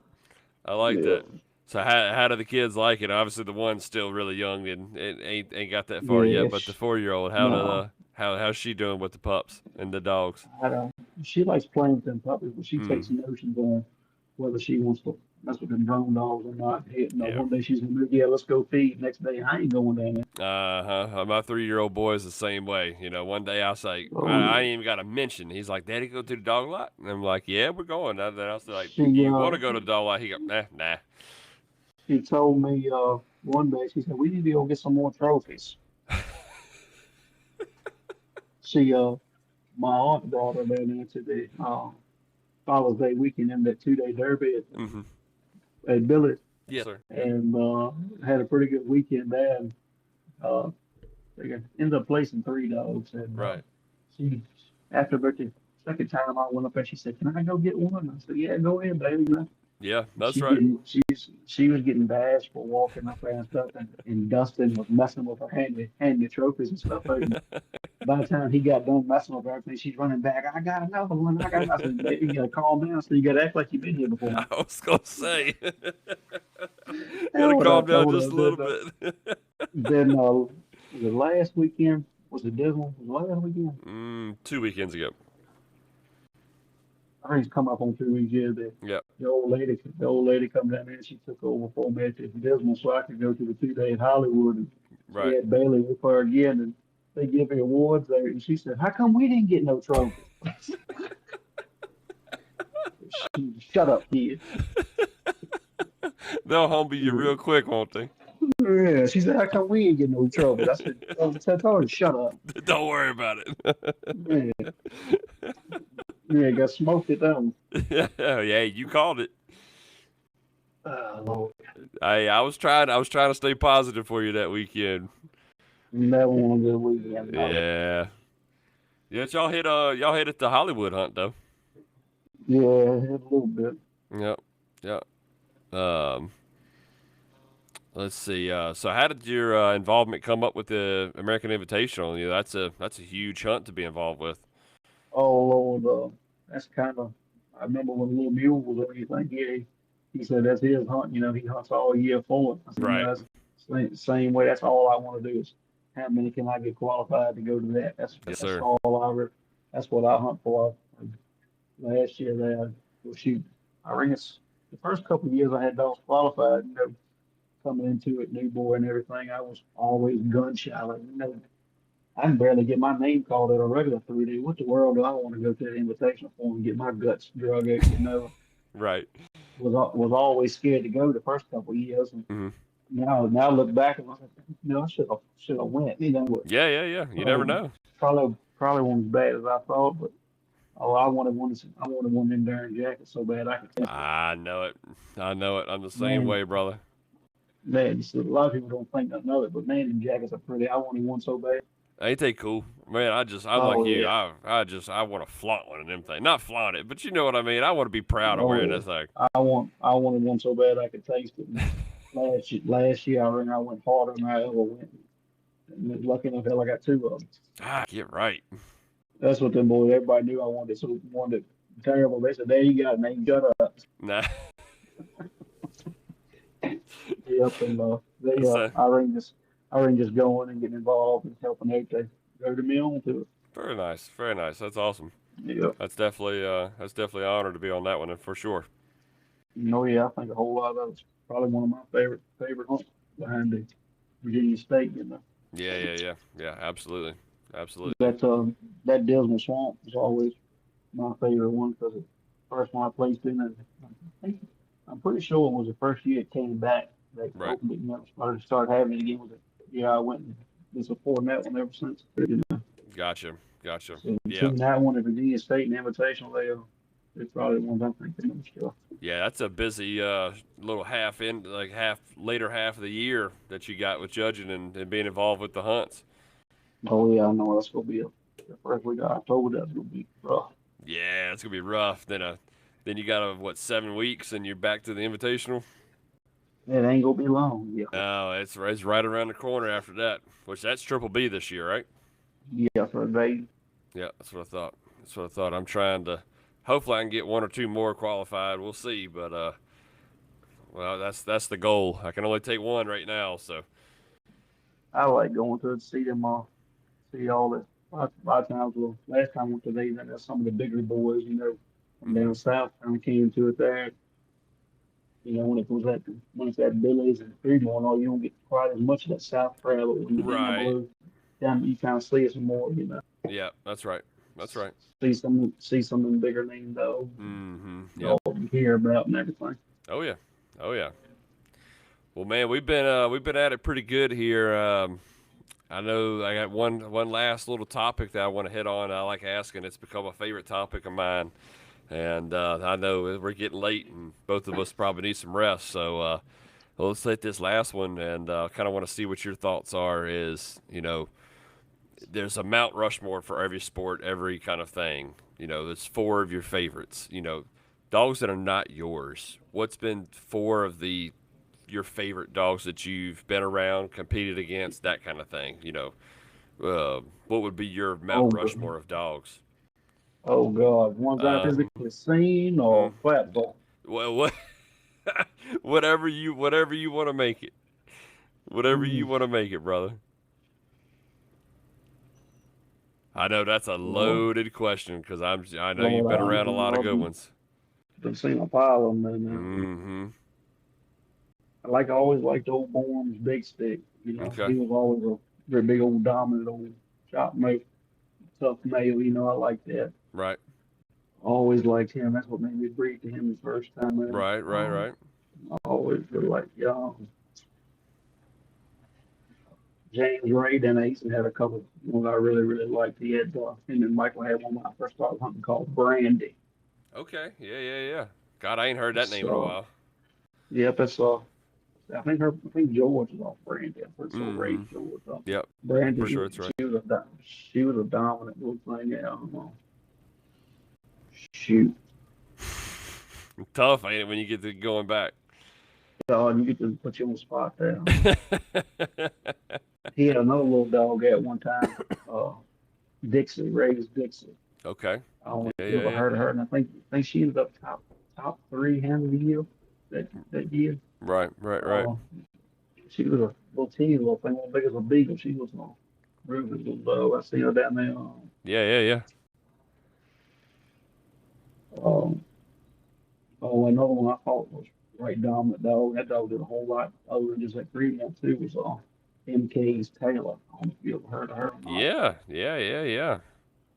I like Yeah. that. So how do the kids like it? Obviously, the one's still really young and ain't got that far Yeah, yet. But the 4-year-old, no, how's she doing with the pups and the dogs? I don't. She likes playing with them puppies, but she Mm, takes notions on whether she wants to mess with them drone dogs or not. yeah. One day she's gonna be, yeah, let's go feed. Next day, I ain't going down there. My 3-year-old boy is the same way. One day I say Oh I yeah. ain't even got to mention. He's like, "Daddy, go to the dog lot," and I'm like, "Yeah, we're going." And then I was like, "Do She you want to go to the dog lot?" He go, "Nah, nah." she told me one day, she said, we need to go get some more trophies. She My aunt brought her down there to the Father's Day weekend in that 2 day derby Mm-hmm. at Billy, Yes, sir. and had a pretty good weekend there. And uh, they ended up placing 3 dogs. And Right. she, after the second time I went up there, she said, "Can I go get one?" I said, "Yeah, go ahead, baby." Yeah, that's She right. getting she was getting bashed for walking up there and stuff, and Dustin was messing with her, handing the trophies and stuff. And by the time he got done messing with everything, she's running back. I got another one. I got nothing. Baby, you gotta calm down. So you gotta act like you've been here before. I was gonna say, That's gotta what I calm down told just her. a little bit. Then the last weekend was it Dismal? Was it last weekend? 2 weekends ago. I think it's come up on 2 weeks. Yeah, Yep. the old lady come down there and she took over for me at the Dismal so I could go to the 2 day in Hollywood, and she Right. had Bailey with her again, and they give me awards there, and she said, "How come we didn't get no trophy?" Shut up, kid. They'll humble you real quick, won't they? Yeah, she said, "How come we ain't get no trophy?" I told her, "Shut up." Don't worry about it. Man, yeah, got smoked at them. Yeah, you called it. Lord, I was trying to stay positive for you that weekend. never want a good weekend. No. Yeah. Yeah, y'all hit at the Hollywood hunt though. Yeah, a little bit. Yep. Yep. Um, let's see. So how did your involvement come up with the American Invitational? You know, that's a huge hunt to be involved with. Oh Lord, that's kind of. I remember when Little Mule was or anything. He said that's his hunt. You know, he hunts all year for it. I said, you know, Right. that's same way. That's all I want to do is how many can I get qualified to go to that? Yes, That's sir. all that's what I hunt for. Last year, well, shoot, I think it's the first couple of years I had dogs qualified. You know, coming into it, new boy and everything, I was always gun shy. Like, you know, I can barely get my name called at a regular 3D. What the world do I want to go to the invitational for and get my guts drug out? You know, Right. was always scared to go the first couple of years, and Hmm. now look back and I was like, you know, I should have went. You know, but Yeah, yeah, yeah. You never probably know. probably wasn't as bad as I thought, but oh, I wanted one in darn jacket so bad I could tempt it. I know it. I know it. I'm the same Man, way, brother. man, a lot of people don't think nothing of it, but man, the jackets are pretty. I wanted one so bad. Ain't they cool, man? I'm like Oh you. yeah, I want to flaunt one of them things. Not flaunt it, but you know what I mean. I want to be proud of oh wearing yeah. this thing. I wanted one so bad I could taste it. And last year, I remember I went harder than I ever went. And lucky enough, hell, I got two of them. Ah, get right. That's what them boys. Everybody knew I wanted. So wanted terrible. They said, "There you go, man. Shut up." Nah, Yep, and that's a I ring just going and getting involved and helping out. They go to me on to it. very nice, very nice. That's awesome. Yep. That's definitely an honor to be on that one for sure. No, yeah, I think a whole lot of those. Probably one of my favorite hunts behind the Virginia State. You know, Yeah, yeah, yeah, yeah. Absolutely, absolutely. that that Dismal Swamp was always my favorite one because the first one I placed in it. I think, I'm pretty sure it was the first year it came back. They Right. opened it and started having it again. Was it? Yeah, I went and been supporting that one ever since. You know, Gotcha, gotcha. so Yeah, between that one and Virginia State and Invitational, they're probably the ones I'm thinking of still. yeah. That's a busy little half later half of the year that you got with judging and being involved with the hunts. Oh yeah, I know that's gonna be the first week of October. That's gonna be rough. Yeah, it's gonna be rough. Then you got what 7 weeks and you're back to the invitational. It ain't gonna be long. Yeah, No, it's right around the corner after that. Which that's Triple B this year, right? yeah, for they. Yeah, that's what I thought. That's what I thought. I'm trying to. Hopefully, I can get one or two more qualified. We'll see, but well, that's the goal. I can only take one right now, so. I like going to see them all, see all that. A lot of times, well, last time I went to these, and there's some of the bigger boys, you know, from Hmm. down south, kind of came to it there. You know, when it's at Billy's and Fremont, and all, you don't get quite as much of that south crowd, but when you get in the Right. blue, down you kind of see it some more, you know. Yeah, that's right. That's right. See some of the bigger names though, Mm-hmm. Yep. all you hear about and everything. Oh yeah. Oh yeah. Well, man, we've been at it pretty good here. I know I got one last little topic that I want to hit on. I like asking. It's become a favorite topic of mine, and I know we're getting late, and both of us probably need some rest. So well, let's hit this last one, and kind of want to see what your thoughts are. Is there's a Mount Rushmore for every sport, every kind of thing. There's four of your favorites. Dogs that are not yours. What's been four of the your favorite dogs that you've been around, competed against, that kind of thing? What would be your Mount Oh, Rushmore of dogs? oh God, ones I Um, physically seen or mm, platform. well, what, whatever you want to make it, whatever you Mm, want to make it, brother. I know that's a Lord, loaded question because I know you've Lord, been I around a lot of don't good know. ones. I've seen a pile of them, man. Mm-hmm. I always liked old Borm's Big Stick. You know, Okay. he was always a very big old dominant old chop mate, tough male. You know, I like that. Right. Always liked him. That's what made me breed to him the first time. Man. Right. Right. Right. I always really liked James Ray. Then I used to have a couple ones I really liked. He had him and Michael had one when I first started hunting called Brandy. Okay. Yeah. Yeah. Yeah. God, I ain't heard that name in a So while. Yep, that's I think George is off Brandon. I'm pretty sure Ray Mm-hmm. George. Yep. I'm pretty sure Brandon, that's right. she was a dominant little thing. Yeah, I don't know. Shoot, Tough, ain't it, when you get to going back? God, you get to put you on the spot there. He had another little dog at one time. Uh, Dixie, Ray's Dixie. Okay. I don't know Yeah, if you yeah, ever yeah. heard of her, and I think she ended up top three hand of the year that year. Right, right, right. Uh, she was a little teeny little thing, one big as a beagle. She was a really little dog. I see her down there. Yeah, yeah, yeah. Um, oh, another one I thought was right dominant dog. That dog did a whole lot other than just that breeding one too. Was MK's Taylor. I don't know if you ever heard of her or not. Yeah, yeah, yeah, yeah.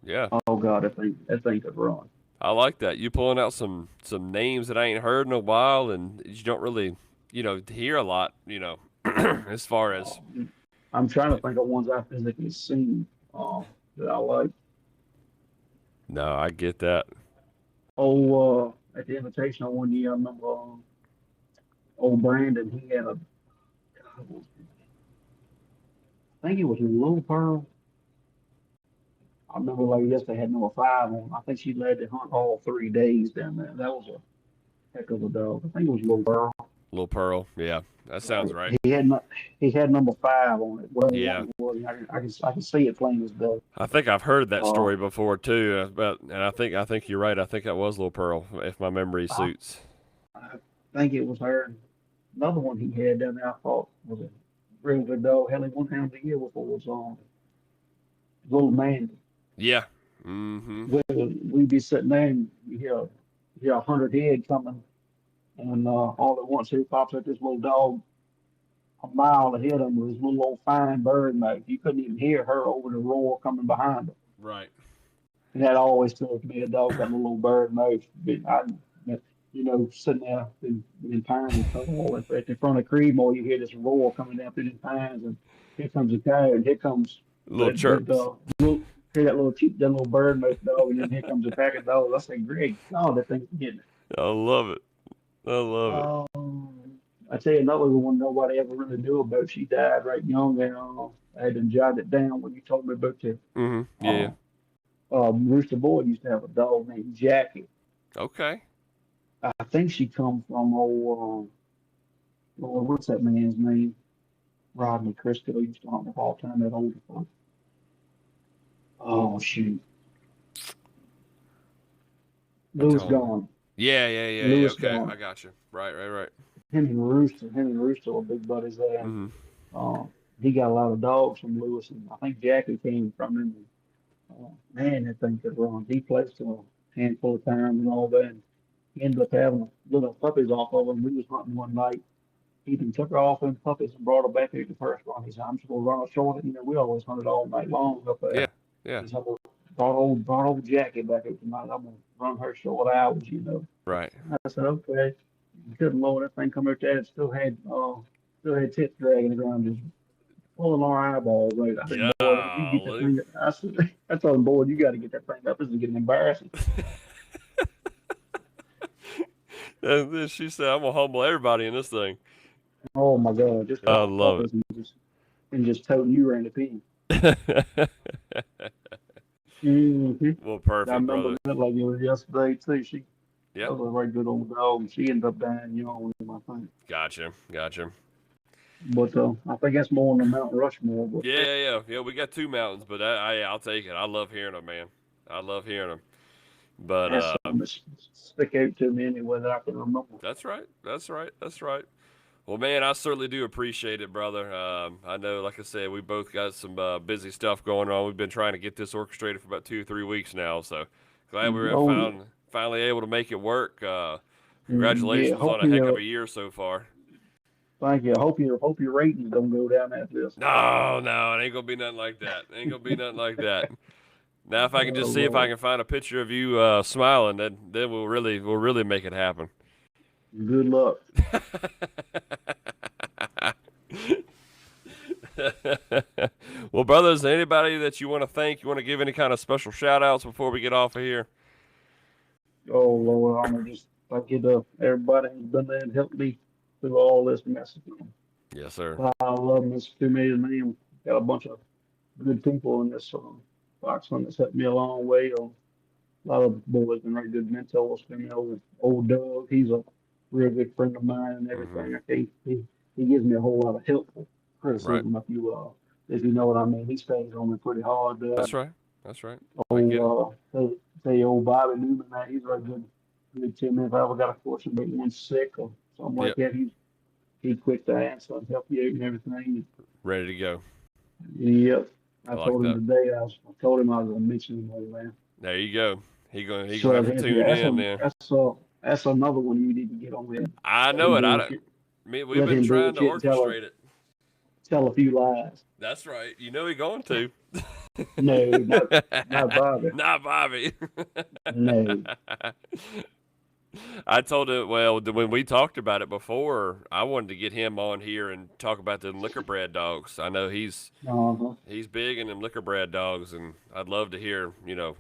Yeah. Oh God, that thing could run. I like that. You pulling out some names that I ain't heard in a while and you don't really, hear a lot, as far as I'm trying to think of ones I physically seen that I like. no, I get that. At the Invitational one year, I remember old Brandon. He had I think it was a Little Pearl. I remember like yesterday had number five on. I think she led the hunt all 3 days down there. That was a heck of a dog. I think it was Little Pearl. Little Pearl. Yeah. That sounds right. He had number five on it. Whatever Yeah. one it was, I can see it plain as day. I think I've heard that Uh, story before too, but and I think you're right. I think that was Little Pearl, if my memory I, suits. I think it was her. Another one he had down there. I thought was a real good dog. Hell, he won Hounds a year before was Little Mandy. Yeah. Mm-hmm. We'd be sitting there and you hear 100 head coming, and all at once here pops up this little dog a mile ahead of him with his little old fine bird mouth. You couldn't even hear her over the roar coming behind him. Right. And that always tells me a dog's got a little bird mouth. Sitting there in pines and stuff, all at the front of Creedmoor, you hear this roar coming down through the pines, and here comes a cow, and here comes Little that chirps. little, hear that little bird mouth dog, and then here comes a pack of dogs. I say, great, oh, that thing's getting it. I love it. I love it. I tell you another one nobody ever really knew about. She died right young, and I had to jot it down when you told me about the Mm-hmm. Yeah, yeah. uh, Rooster Boyd used to have a dog named Jackie. Okay. I think she come from what's that man's name? Rodney Crisco used to hunt with all the time. That older folk. Oh shoot, I Lewis tell him. gone. Yeah, yeah, yeah, yeah. Lewis Okay, gone. I got you. Right, right, right. Him and Rooster were big buddies there. Mm-hmm. Uh, he got a lot of dogs from Lewis, and I think Jackie came from him. Man, that thing could run. He placed a handful of times and all that. And he ended up having little puppies off of him. We was hunting one night. He even took her off them puppies and brought her back here to the first run. He said, I'm just gonna run a short. We always hunted all night long up Yeah, there. yeah. He said, brought old Jackie back here tonight. I'm gonna run her short hours. Right. I said, okay. Good Lord, that thing come out there and still had tits dragging the ground, just pulling our eyeballs out. I said, boy, you get that Golly. thing. I told him, boy, you got to get that thing up. This is getting embarrassing. And then she said, "I'm gonna humble everybody in this thing." Oh my God, just I off love us and just toting you around the pen. it. Mm-hmm. Well, I perfect, remember brother. that like it was yesterday too. That Yep. was a very good old dog, and she ended up dying young, I think. Gotcha. Gotcha. But I think that's more on the Mount Rushmore. But Yeah, yeah, yeah. Yeah, we got two mountains, but I'll take it. I love hearing them, man. I love hearing them. But that's something that stick out to me anyway that I can remember. that's right. That's right. That's right. Well, man, I certainly do appreciate it, brother. I know, like I said, we both got some busy stuff going on. We've been trying to get this orchestrated for about 2 or 3 weeks now, so glad we were Oh yeah. finally able to make it work. Yeah, Congratulations on hope a heck of you. a year so far. Thank you. I hope your ratings don't go down after this. No, no, it ain't gonna be nothing like that. It ain't gonna be nothing like that. Now, if I can Oh just see if I Lord. can find a picture of you smiling, then we'll really make it happen. Good luck. Well, brothers, is there anybody that you want to thank? You want to give any kind of special shout outs before we get off of here? Oh Lord, I'm gonna just thank you to everybody who's been there and helped me through all this mess. Yes, sir. I love this 2 million man. Got a bunch of good people in this box one that's helped me a long way. A lot of boys been very good mentors for me. Old Doug, he's a real good friend of mine and Mm-hmm. everything. He gives me a whole lot of helpful Right. criticism if you know what I mean. He stays on me pretty hard. That's right. That's right. I get it. Old say old Bobby Newman, man, he's a good team. If I ever got a question about one sick or something like Yep. that, he's quick to answer and help you out and everything. Ready to go. Yep. I I like told him that. today. I told him I was gonna mention him, man. There you go. He gonna So have to tune in then. that's another one you need to get on there. I Let know him it. I don't. bullshit. We've Let been him trying to bullshit and orchestrate it. tell a few lies. That's right. You know he going to. No, not Bobby. Not Bobby. No. I told him, well, when we talked about it before, I wanted to get him on here and talk about the liquor bread dogs. I know Uh-huh. he's big in them liquor bread dogs, and I'd love to hear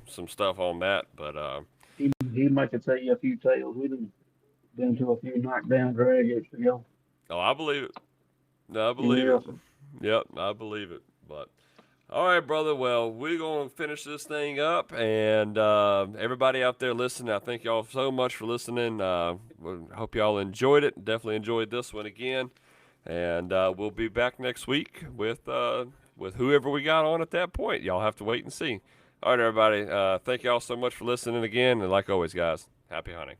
some stuff on that. But He might could tell you a few tales. We done been to a few knockdown drag outs together. oh, I believe it. No, I believe it. Yeah. Yep, I believe it. But all right, brother. Well, we're gonna finish this thing up, and everybody out there listening, I thank y'all so much for listening. Hope y'all enjoyed it. Definitely enjoyed this one again, and we'll be back next week with whoever we got on at that point. Y'all have to wait and see. All right, everybody. Thank y'all so much for listening again, and like always, guys, happy hunting.